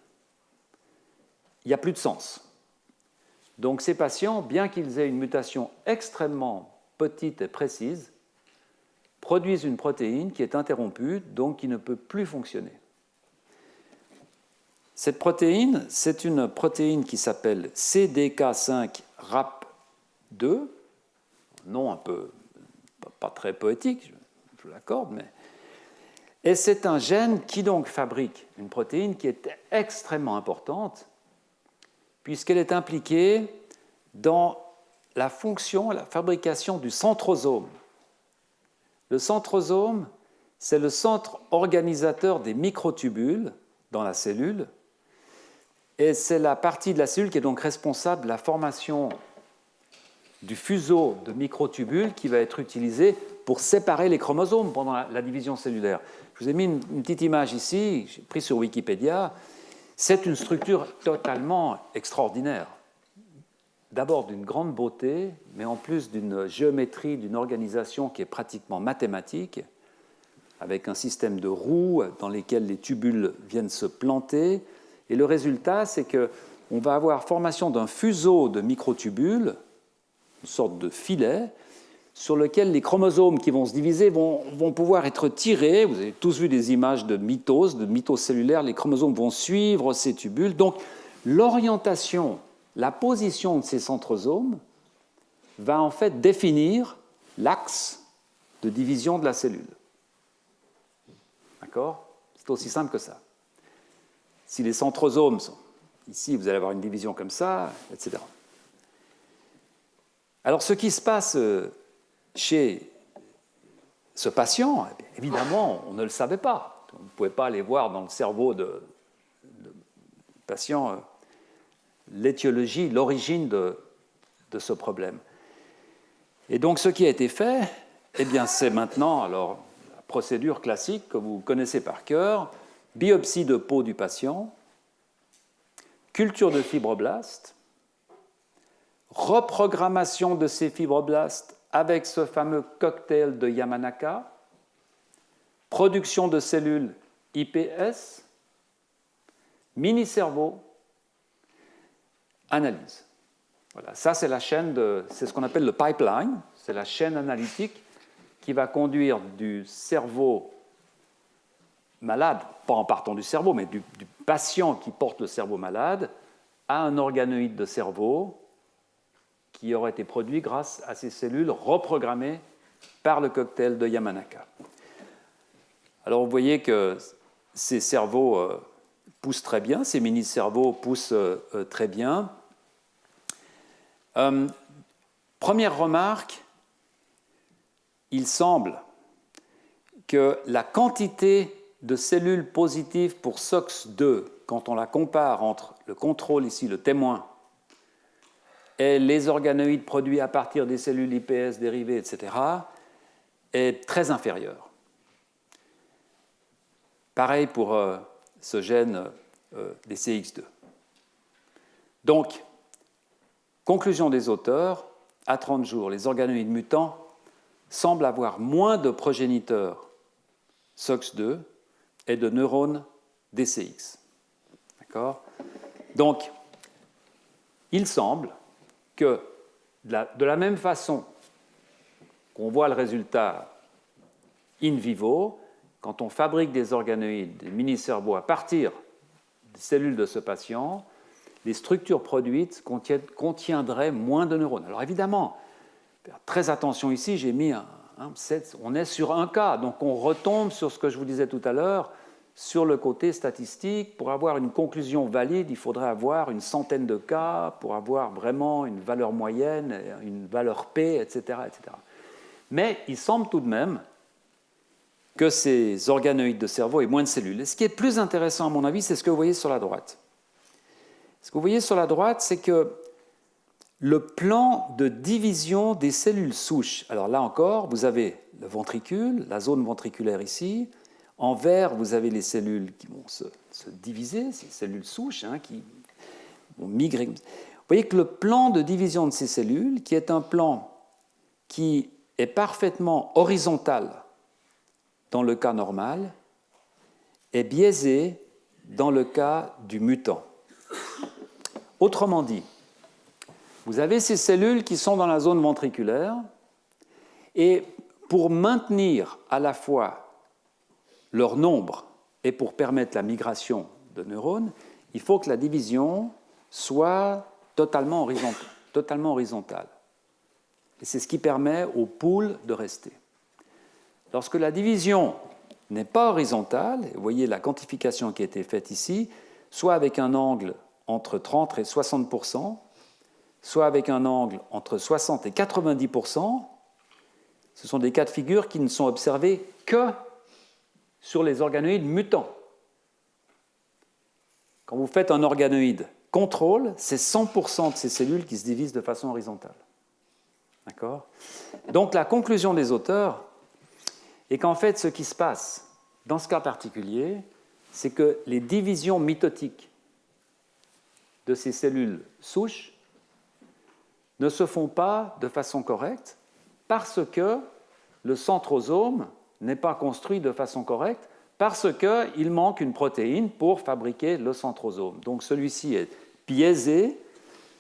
Il n'y a plus de sens. Donc ces patients, bien qu'ils aient une mutation extrêmement petite et précise, produisent une protéine qui est interrompue, donc qui ne peut plus fonctionner. Cette protéine, c'est une protéine qui s'appelle CDK5-RAP2, nom un peu, pas très poétique, je l'accorde, mais... Et c'est un gène qui donc fabrique une protéine qui est extrêmement importante, puisqu'elle est impliquée dans la fonction, la fabrication du centrosome. Le centrosome, c'est le centre organisateur des microtubules dans la cellule, et c'est la partie de la cellule qui est donc responsable de la formation du fuseau de microtubules qui va être utilisé pour séparer les chromosomes pendant la division cellulaire. Je vous ai mis une petite image ici, j'ai pris sur Wikipédia. C'est une structure totalement extraordinaire. D'abord d'une grande beauté, mais en plus d'une géométrie, d'une organisation qui est pratiquement mathématique, avec un système de roues dans lesquelles les tubules viennent se planter. Et le résultat, c'est qu'on va avoir formation d'un fuseau de microtubules, une sorte de filet, sur lequel les chromosomes qui vont se diviser vont pouvoir être tirés. Vous avez tous vu des images de mitose cellulaire. Les chromosomes vont suivre ces tubules. Donc, l'orientation, la position de ces centrosomes va en fait définir l'axe de division de la cellule. D'accord ? C'est aussi simple que ça. Si les centrosomes sont ici, vous allez avoir une division comme ça, etc. Alors, ce qui se passe chez ce patient, évidemment, on ne le savait pas. On ne pouvait pas aller voir dans le cerveau de patient l'étiologie, l'origine de ce problème. Et donc, ce qui a été fait, eh bien, c'est maintenant alors, la procédure classique que vous connaissez par cœur, biopsie de peau du patient, culture de fibroblastes, reprogrammation de ces fibroblastes avec ce fameux cocktail de Yamanaka, production de cellules iPS, mini-cerveau, analyse. Voilà, ça c'est la chaîne, c'est ce qu'on appelle le pipeline, c'est la chaîne analytique qui va conduire du cerveau malade, pas en partant du cerveau, mais du patient qui porte le cerveau malade, à un organoïde de cerveau qui aurait été produit grâce à ces cellules reprogrammées par le cocktail de Yamanaka. Alors vous voyez que ces cerveaux poussent très bien, ces mini-cerveaux poussent très bien. Première remarque, il semble que la quantité de cellules positives pour SOX2, quand on la compare entre le contrôle ici, le témoin, et les organoïdes produits à partir des cellules iPS dérivées, etc., est très inférieure. Pareil pour ce gène des CX2. Donc, conclusion des auteurs, à 30 jours, les organoïdes mutants semblent avoir moins de progéniteurs SOX2 et de neurones DCX. D'accord ? Donc, il semble que de la même façon qu'on voit le résultat in vivo, quand on fabrique des organoïdes, des mini-cerveaux à partir des cellules de ce patient, les structures produites contiendraient moins de neurones. Alors évidemment, très attention ici, j'ai mis on est sur un cas, donc on retombe sur ce que je vous disais tout à l'heure, sur le côté statistique. Pour avoir une conclusion valide, il faudrait avoir une centaine de cas pour avoir vraiment une valeur moyenne, une valeur P, etc., etc. Mais il semble tout de même que ces organoïdes de cerveau aient moins de cellules. Et ce qui est plus intéressant, à mon avis, c'est ce que vous voyez sur la droite. Ce que vous voyez sur la droite, c'est que le plan de division des cellules souches. Alors là encore, vous avez le ventricule, la zone ventriculaire ici. En vert, vous avez les cellules qui vont se diviser, ces cellules souches qui vont migrer. Vous voyez que le plan de division de ces cellules, qui est un plan qui est parfaitement horizontal dans le cas normal, est biaisé dans le cas du mutant. Autrement dit, vous avez ces cellules qui sont dans la zone ventriculaire, et pour maintenir à la fois leur nombre et pour permettre la migration de neurones, il faut que la division soit totalement horizontale. Et c'est ce qui permet au pool de rester. Lorsque la division n'est pas horizontale, vous voyez la quantification qui a été faite ici, soit avec un angle entre 30 et 60%, soit avec un angle entre 60 et 90%, ce sont des cas de figure qui ne sont observés que sur les organoïdes mutants. Quand vous faites un organoïde contrôle, c'est 100% de ces cellules qui se divisent de façon horizontale. D'accord ? Donc la conclusion des auteurs est qu'en fait, ce qui se passe dans ce cas particulier, c'est que les divisions mitotiques de ces cellules souches ne se font pas de façon correcte parce que le centrosome n'est pas construit de façon correcte, parce qu'il manque une protéine pour fabriquer le centrosome. Donc celui-ci est biaisé,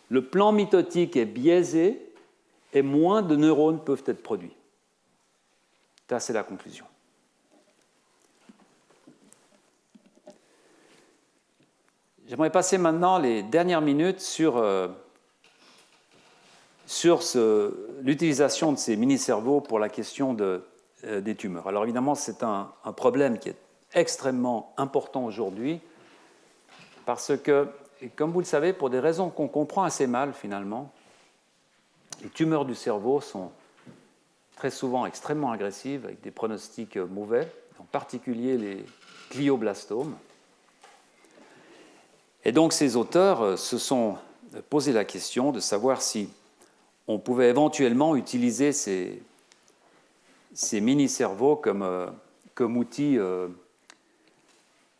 le plan mitotique est biaisé, et moins de neurones peuvent être produits. Ça, c'est la conclusion. J'aimerais passer maintenant les dernières minutes sur l'utilisation de ces mini-cerveaux pour la question des tumeurs. Alors évidemment, c'est un problème qui est extrêmement important aujourd'hui parce que, comme vous le savez, pour des raisons qu'on comprend assez mal finalement, les tumeurs du cerveau sont très souvent extrêmement agressives avec des pronostics mauvais, en particulier les glioblastomes. Et donc ces auteurs se sont posé la question de savoir si on pouvait éventuellement utiliser ces mini-cerveaux comme outil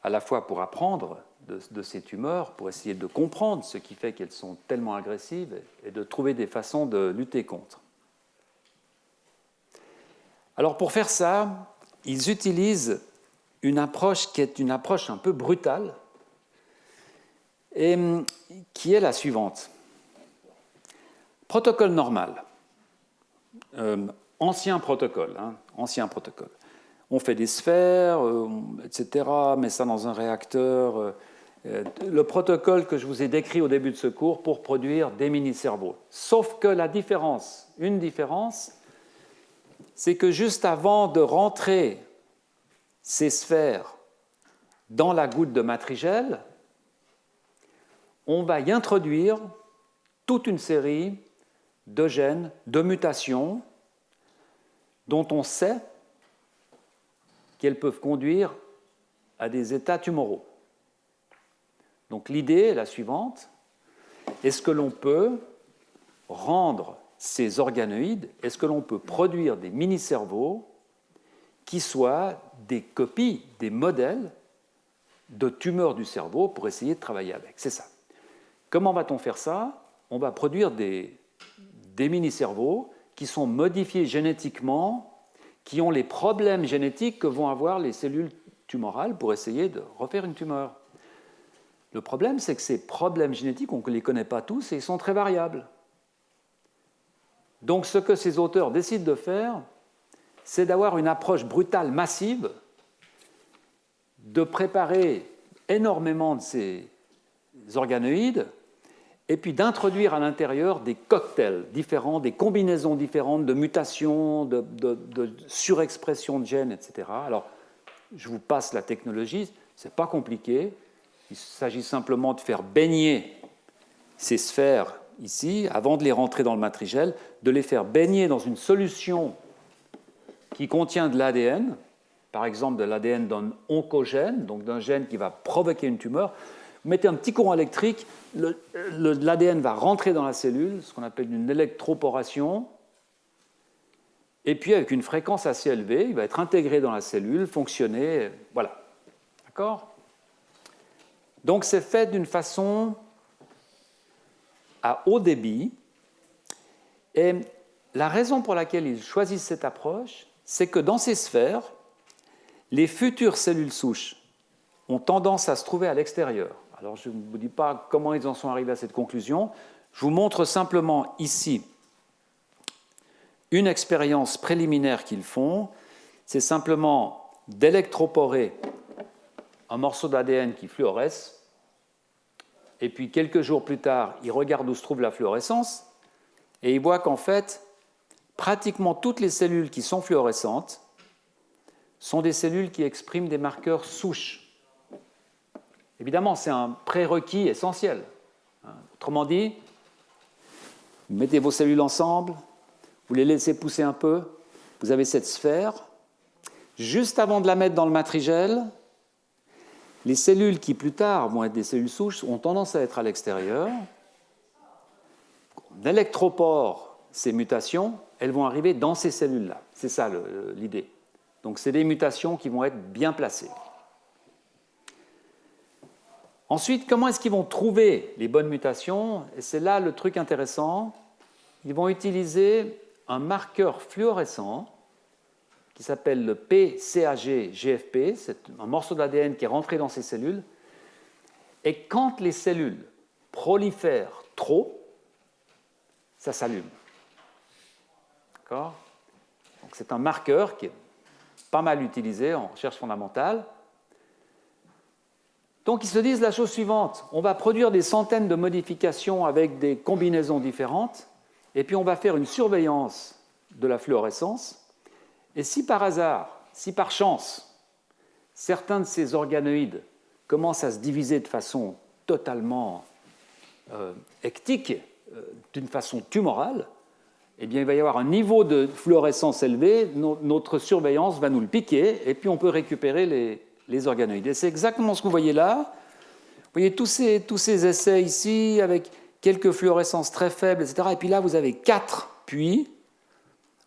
à la fois pour apprendre de ces tumeurs, pour essayer de comprendre ce qui fait qu'elles sont tellement agressives et de trouver des façons de lutter contre. Alors pour faire ça, ils utilisent une approche qui est une approche un peu brutale et qui est la suivante. Protocole normal, ancien protocole. On fait des sphères, etc., on met ça dans un réacteur. Le protocole que je vous ai décrit au début de ce cours pour produire des mini-cerveaux. Sauf que une différence, c'est que juste avant de rentrer ces sphères dans la goutte de matrigel, on va y introduire toute une série de gènes, de mutations, dont on sait qu'elles peuvent conduire à des états tumoraux. Donc l'idée est la suivante, est-ce que l'on peut rendre ces organoïdes, est-ce que l'on peut produire des mini-cerveaux qui soient des copies, des modèles de tumeurs du cerveau pour essayer de travailler avec? C'est ça. Comment va-t-on faire ça? On va produire des mini-cerveaux qui sont modifiés génétiquement, qui ont les problèmes génétiques que vont avoir les cellules tumorales pour essayer de refaire une tumeur. Le problème, c'est que ces problèmes génétiques, on ne les connaît pas tous et ils sont très variables. Donc ce que ces auteurs décident de faire, c'est d'avoir une approche brutale, massive, de préparer énormément de ces organoïdes et puis d'introduire à l'intérieur des cocktails différents, des combinaisons différentes de mutations, de surexpression de gènes, etc. Alors, je vous passe la technologie, ce n'est pas compliqué. Il s'agit simplement de faire baigner ces sphères ici, avant de les rentrer dans le matrigel, de les faire baigner dans une solution qui contient de l'ADN, par exemple de l'ADN d'un oncogène, donc d'un gène qui va provoquer une tumeur. vous mettez un petit courant électrique, l'ADN va rentrer dans la cellule, ce qu'on appelle une électroporation, et puis avec une fréquence assez élevée, il va être intégré dans la cellule, fonctionner, voilà. D'accord ? Donc c'est fait d'une façon à haut débit, et la raison pour laquelle ils choisissent cette approche, c'est que dans ces sphères, les futures cellules souches ont tendance à se trouver à l'extérieur. Alors je ne vous dis pas comment ils en sont arrivés à cette conclusion, je vous montre simplement ici une expérience préliminaire qu'ils font, c'est simplement d'électroporer un morceau d'ADN qui fluoresce, et puis quelques jours plus tard, ils regardent où se trouve la fluorescence, et ils voient qu'en fait, pratiquement toutes les cellules qui sont fluorescentes sont des cellules qui expriment des marqueurs souches. Évidemment, c'est un prérequis essentiel. Autrement dit, vous mettez vos cellules ensemble, vous les laissez pousser un peu, vous avez cette sphère. Juste avant de la mettre dans le matrigel, les cellules qui plus tard vont être des cellules souches ont tendance à être à l'extérieur. On électropore ces mutations, elles vont arriver dans ces cellules-là. C'est ça l'idée. Donc c'est des mutations qui vont être bien placées. Ensuite, comment est-ce qu'ils vont trouver les bonnes mutations? Et c'est là le truc intéressant. Ils vont utiliser un marqueur fluorescent qui s'appelle le PCAG-GFP, c'est un morceau d'ADN qui est rentré dans ces cellules. Et quand les cellules prolifèrent trop, ça s'allume. D'accord ? Donc c'est un marqueur qui est pas mal utilisé en recherche fondamentale. Donc ils se disent la chose suivante, on va produire des centaines de modifications avec des combinaisons différentes, et puis on va faire une surveillance de la fluorescence, et si par hasard, si par chance, certains de ces organoïdes commencent à se diviser de façon totalement hectique, d'une façon tumorale, eh bien, il va y avoir un niveau de fluorescence élevé, notre surveillance va nous le piquer, et puis on peut récupérer les organoïdes. Et c'est exactement ce que vous voyez là. Vous voyez tous ces essais ici, avec quelques fluorescences très faibles, etc. Et puis là, vous avez 4 puits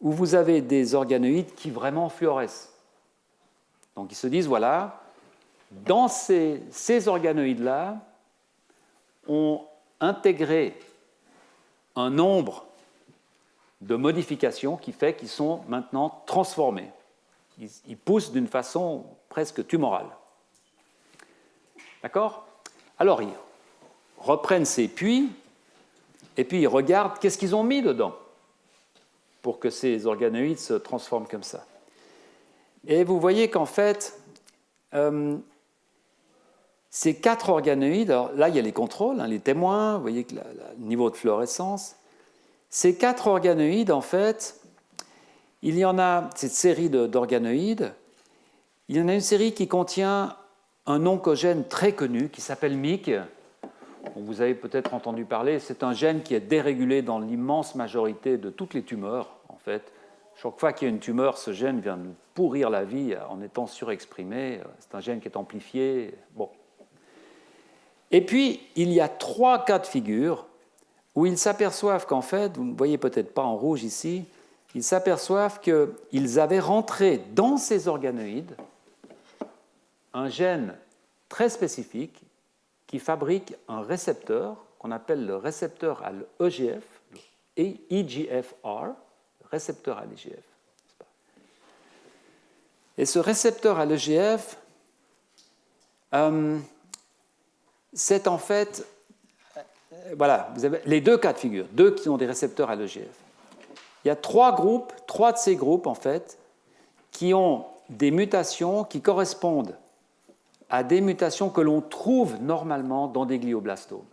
où vous avez des organoïdes qui vraiment fluorescent. Donc ils se disent, voilà, dans ces organoïdes-là, on intégré un nombre de modifications qui fait qu'ils sont maintenant transformés. Ils poussent d'une façon presque tumorale. D'accord ? Alors, ils reprennent ces puits et puis ils regardent qu'est-ce qu'ils ont mis dedans pour que ces organoïdes se transforment comme ça. Et vous voyez qu'en fait, ces 4 organoïdes, alors là, il y a les contrôles, les témoins, vous voyez que le niveau de fluorescence. Ces 4 organoïdes, en fait, il y en a, cette série d'organoïdes, il y en a une série qui contient un oncogène très connu qui s'appelle MYC. Vous avez peut-être entendu parler, c'est un gène qui est dérégulé dans l'immense majorité de toutes les tumeurs, en fait. Chaque fois qu'il y a une tumeur, ce gène vient nous pourrir la vie en étant surexprimé. C'est un gène qui est amplifié. Bon. Et puis, il y a 3 cas de figure où ils s'aperçoivent qu'en fait, vous ne voyez peut-être pas en rouge ici, ils s'aperçoivent qu'ils avaient rentré dans ces organoïdes un gène très spécifique qui fabrique un récepteur qu'on appelle le récepteur à l'EGF, et EGFR, récepteur à l'EGF. Et ce récepteur à l'EGF, c'est en fait, voilà, vous avez les 2 cas de figure, 2 qui ont des récepteurs à l'EGF. Il y a 3 de ces groupes, en fait, qui ont des mutations qui correspondent à des mutations que l'on trouve normalement dans des glioblastomes.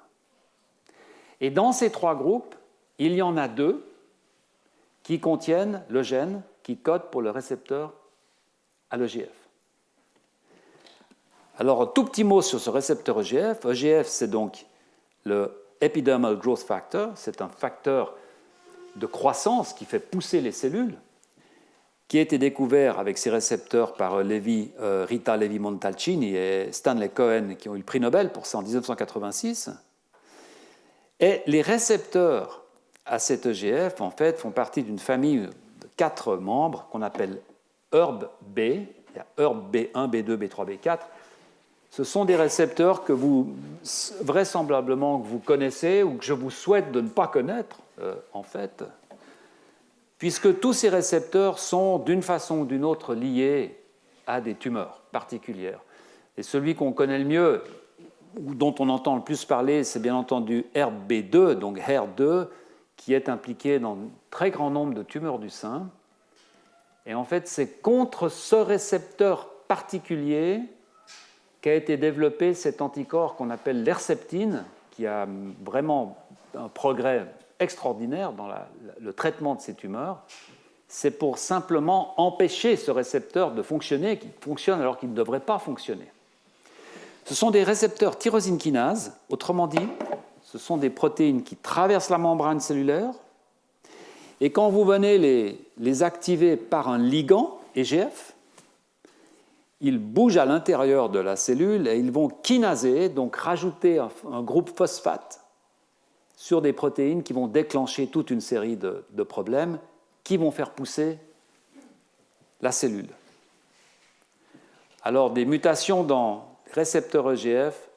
Et dans ces 3 groupes, il y en a 2 qui contiennent le gène qui code pour le récepteur à l'EGF. Alors, un tout petit mot sur ce récepteur EGF. EGF, c'est donc le Epidermal Growth Factor, c'est un facteur de croissance qui fait pousser les cellules, qui a été découvert avec ces récepteurs par Rita Levi-Montalcini et Stanley Cohen, qui ont eu le prix Nobel pour ça en 1986. Et les récepteurs à cet EGF, en fait, font partie d'une famille de 4 membres qu'on appelle ERB B. Il y a ERB B1, B2, B3, B4. Ce sont des récepteurs que vous, vraisemblablement, que vous connaissez ou que je vous souhaite de ne pas connaître, en fait, puisque tous ces récepteurs sont d'une façon ou d'une autre liés à des tumeurs particulières. Et celui qu'on connaît le mieux, ou dont on entend le plus parler, c'est bien entendu HERB2, donc HER2, qui est impliqué dans un très grand nombre de tumeurs du sein. Et en fait, c'est contre ce récepteur particulier qu'a été développé cet anticorps qu'on appelle l'herceptine, qui a vraiment un progrès extraordinaire dans le traitement de ces tumeurs. C'est pour simplement empêcher ce récepteur de fonctionner, qui fonctionne alors qu'il ne devrait pas fonctionner. Ce sont des récepteurs tyrosine kinase, autrement dit, ce sont des protéines qui traversent la membrane cellulaire, et quand vous venez les activer par un ligand, EGF, ils bougent à l'intérieur de la cellule et ils vont kinaser, donc rajouter un groupe phosphate sur des protéines qui vont déclencher toute une série de problèmes qui vont faire pousser la cellule. Alors, des mutations dans les récepteurs EGF,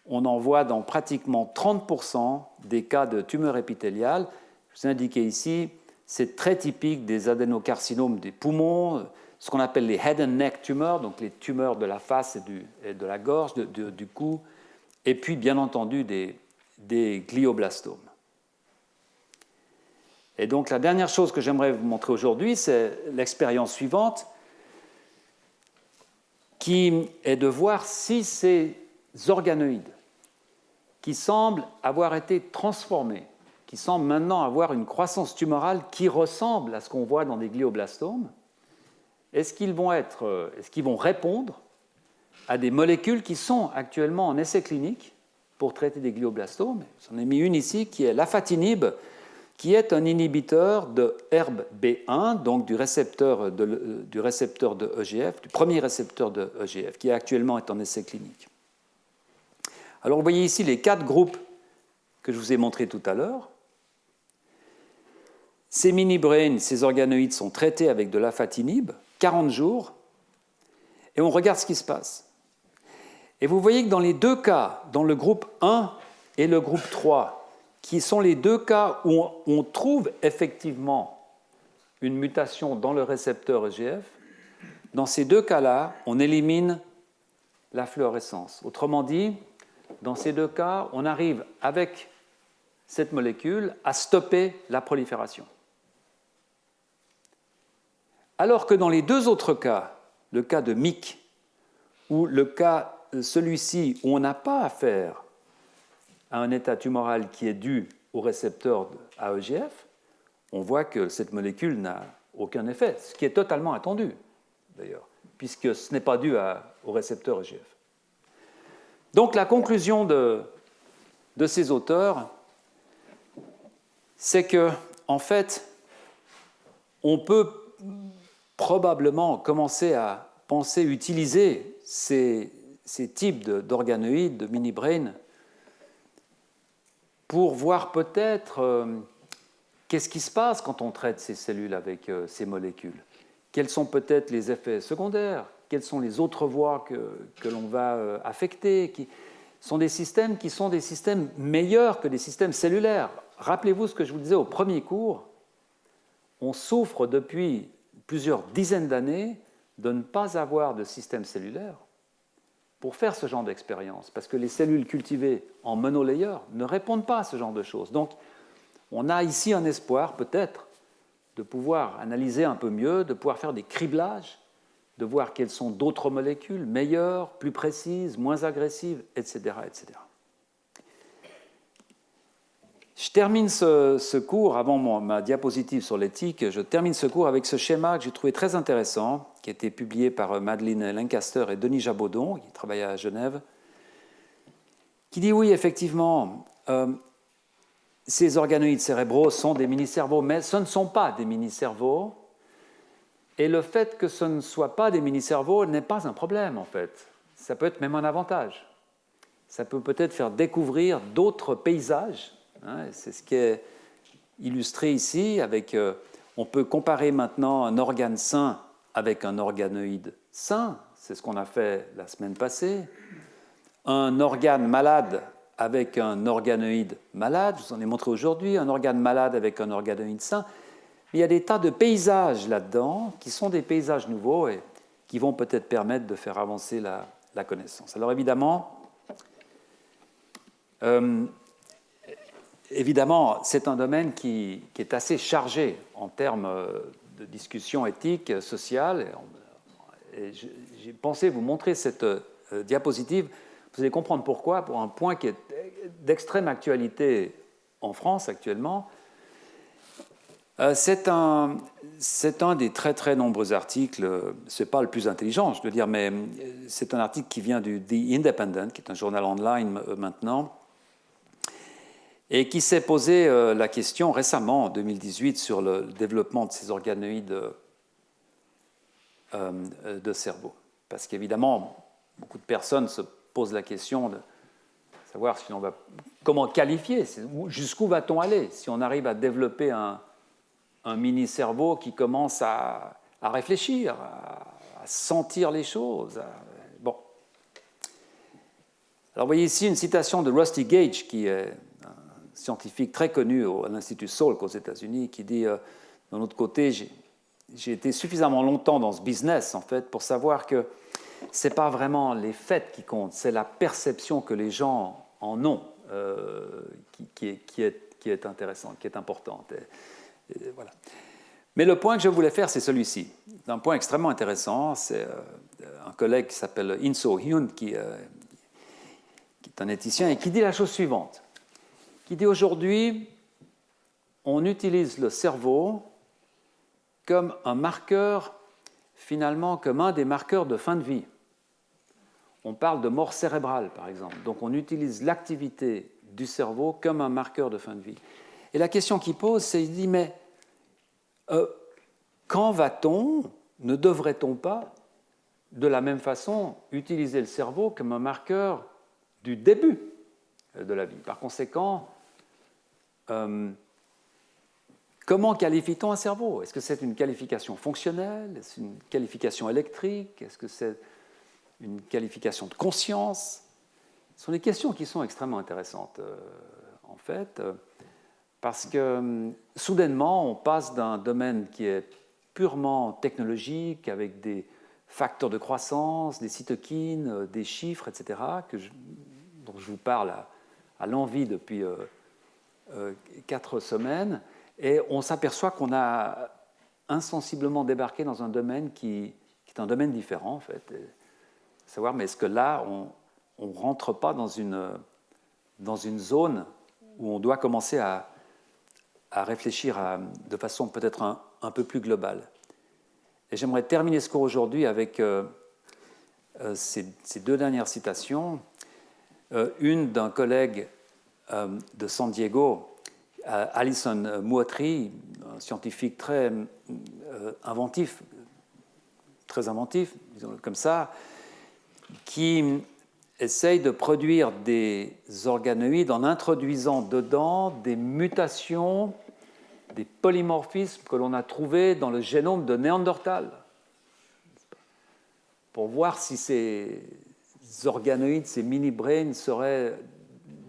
on en voit dans pratiquement 30% des cas de tumeurs épithéliales. Je vous ai indiqué ici, c'est très typique des adénocarcinomes des poumons, ce qu'on appelle les head and neck tumors, donc les tumeurs de la face et de la gorge, du cou, et puis bien entendu des glioblastomes. Et donc la dernière chose que j'aimerais vous montrer aujourd'hui, c'est l'expérience suivante, qui est de voir si ces organoïdes qui semblent avoir été transformés, qui semblent maintenant avoir une croissance tumorale qui ressemble à ce qu'on voit dans des glioblastomes, est-ce qu'ils vont répondre à des molécules qui sont actuellement en essai clinique pour traiter des glioblastomes. J'en ai mis une ici qui est l'afatinib, qui est un inhibiteur de HERB-B1, donc du récepteur de EGF, du premier récepteur de EGF, qui actuellement est en essai clinique. Alors vous voyez ici les 4 groupes que je vous ai montrés tout à l'heure. Ces mini-brains, ces organoïdes sont traités avec de l'afatinib, 40 jours, et on regarde ce qui se passe. Et vous voyez que dans les 2 cas, dans le groupe 1 et le groupe 3, qui sont les 2 cas où on trouve effectivement une mutation dans le récepteur EGF, dans ces 2 cas-là, on élimine la fluorescence. Autrement dit, dans ces 2 cas, on arrive avec cette molécule à stopper la prolifération. Alors que dans les 2 autres cas, le cas de MYC ou le cas celui-ci où on n'a pas affaire à un état tumoral qui est dû au récepteur AEGF, on voit que cette molécule n'a aucun effet, ce qui est totalement attendu d'ailleurs, puisque ce n'est pas dû au récepteur EGF. Donc la conclusion de ces auteurs, c'est que, en fait, on peut probablement commencer à penser utiliser ces types d'organoïdes, de mini-brains, pour voir peut-être qu'est-ce qui se passe quand on traite ces cellules avec ces molécules. Quels sont peut-être les effets secondaires? Quelles sont les autres voies que l'on va affecter? Qui sont des systèmes qui sont des systèmes meilleurs que des systèmes cellulaires. Rappelez-vous ce que je vous disais au premier cours. On souffre depuis plusieurs dizaines d'années de ne pas avoir de système cellulaire pour faire ce genre d'expérience, parce que les cellules cultivées en monolayer ne répondent pas à ce genre de choses. Donc, on a ici un espoir, peut-être, de pouvoir analyser un peu mieux, de pouvoir faire des criblages, de voir quelles sont d'autres molécules meilleures, plus précises, moins agressives, etc., etc. Je termine ce cours, avant ma diapositive sur l'éthique, je termine ce cours avec ce schéma que j'ai trouvé très intéressant, qui a été publié par Madeleine Lancaster et Denis Jabaudon, qui travaillent à Genève, qui dit oui, effectivement, ces organoïdes cérébraux sont des mini-cerveaux, mais ce ne sont pas des mini-cerveaux. Et le fait que ce ne soit pas des mini-cerveaux n'est pas un problème, en fait. Ça peut être même un avantage. Ça peut peut-être faire découvrir d'autres paysages. Hein, c'est ce qui est illustré ici. On peut comparer maintenant un organe sain avec un organoïde sain. C'est ce qu'on a fait la semaine passée. Un organe malade avec un organoïde malade. Je vous en ai montré aujourd'hui. Un organe malade avec un organoïde sain. Il y a des tas de paysages là-dedans qui sont des paysages nouveaux et qui vont peut-être permettre de faire avancer la connaissance. Alors évidemment, c'est un domaine qui est assez chargé en termes de discussion éthique, sociale. Et j'ai pensé vous montrer cette diapositive. Vous allez comprendre pourquoi, pour un point qui est d'extrême actualité en France actuellement. C'est un des très très nombreux articles, ce n'est pas le plus intelligent, je dois dire, mais c'est un article qui vient du The Independent, qui est un journal online maintenant, et qui s'est posé la question récemment, en 2018, sur le développement de ces organoïdes de cerveau. Parce qu'évidemment, beaucoup de personnes se posent la question de savoir si comment qualifier, jusqu'où va-t-on aller si on arrive à développer un mini-cerveau qui commence à réfléchir, à sentir les choses. Bon. Alors, vous voyez ici une citation de Rusty Gage, qui est un scientifique très connu à l'Institut Salk aux États-Unis, qui dit d'un autre côté, j'ai été suffisamment longtemps dans ce business, en fait, pour savoir que ce n'est pas vraiment les faits qui comptent, c'est la perception que les gens en ont qui est intéressante, qui est importante. Et voilà. Mais le point que je voulais faire, c'est celui-ci. C'est un point extrêmement intéressant. C'est un collègue qui s'appelle In-So Hyun, qui est un éthicien, et qui dit la chose suivante. Qui dit aujourd'hui, on utilise le cerveau comme un marqueur, finalement, comme un des marqueurs de fin de vie. On parle de mort cérébrale, par exemple. Donc on utilise l'activité du cerveau comme un marqueur de fin de vie. Et la question qu'il pose, c'est, il dit, mais quand va-t-on, ne devrait-on pas, de la même façon, utiliser le cerveau comme un marqueur du début de la vie? Par conséquent, comment qualifie-t-on un cerveau? Est-ce que c'est une qualification fonctionnelle? Est-ce une qualification électrique? Est-ce que c'est une qualification de conscience? Ce sont des questions qui sont extrêmement intéressantes, en fait. Parce que soudainement, on passe d'un domaine qui est purement technologique, avec des facteurs de croissance, des cytokines, des chiffres, etc., dont je vous parle à l'envi depuis 4 semaines, et on s'aperçoit qu'on a insensiblement débarqué dans un domaine qui est un domaine différent, en fait. Savoir, mais est-ce que là, on ne rentre pas dans une zone où on doit commencer à réfléchir de façon peut-être un peu plus globale. Et j'aimerais terminer ce cours aujourd'hui avec ces 2 dernières citations. Une d'un collègue de San Diego, Alison Moatry, un scientifique très inventif, disons-le comme ça, qui essaye de produire des organoïdes en introduisant dedans des mutations, des polymorphismes que l'on a trouvés dans le génome de Néandertal, pour voir si ces organoïdes, ces mini-brains, seraient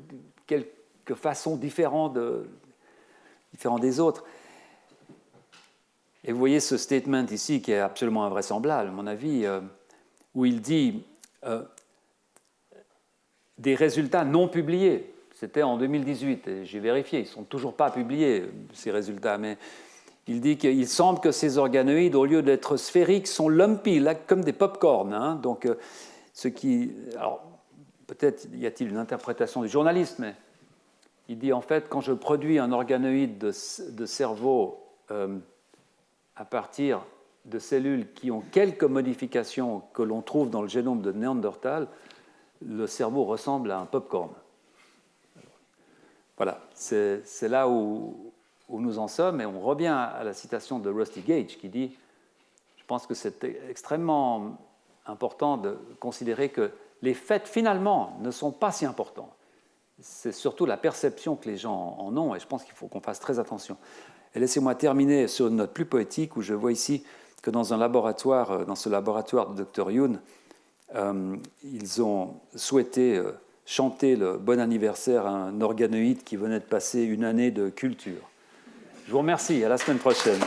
de quelque façon différents des autres. Et vous voyez ce statement ici qui est absolument invraisemblable, à mon avis, où il dit des résultats non publiés. C'était en 2018, et j'ai vérifié, ils ne sont toujours pas publiés, ces résultats, mais il dit qu'il semble que ces organoïdes, au lieu d'être sphériques, sont lumpy, là, comme des pop-corn. Hein, donc, alors, peut-être y a-t-il une interprétation du journaliste, mais il dit en fait, quand je produis un organoïde de cerveau à partir de cellules qui ont quelques modifications que l'on trouve dans le génome de Néandertal, le cerveau ressemble à un pop-corn. Voilà, c'est là où nous en sommes, et on revient à la citation de Rusty Gage qui dit, je pense que c'est extrêmement important de considérer que les fêtes, finalement, ne sont pas si importants. C'est surtout la perception que les gens en ont, et je pense qu'il faut qu'on fasse très attention. Et laissez-moi terminer sur une note plus poétique, où je vois ici que dans ce laboratoire de Dr Youn, ils ont souhaité chanter le bon anniversaire à un organoïde qui venait de passer une année de culture. Je vous remercie, à la semaine prochaine.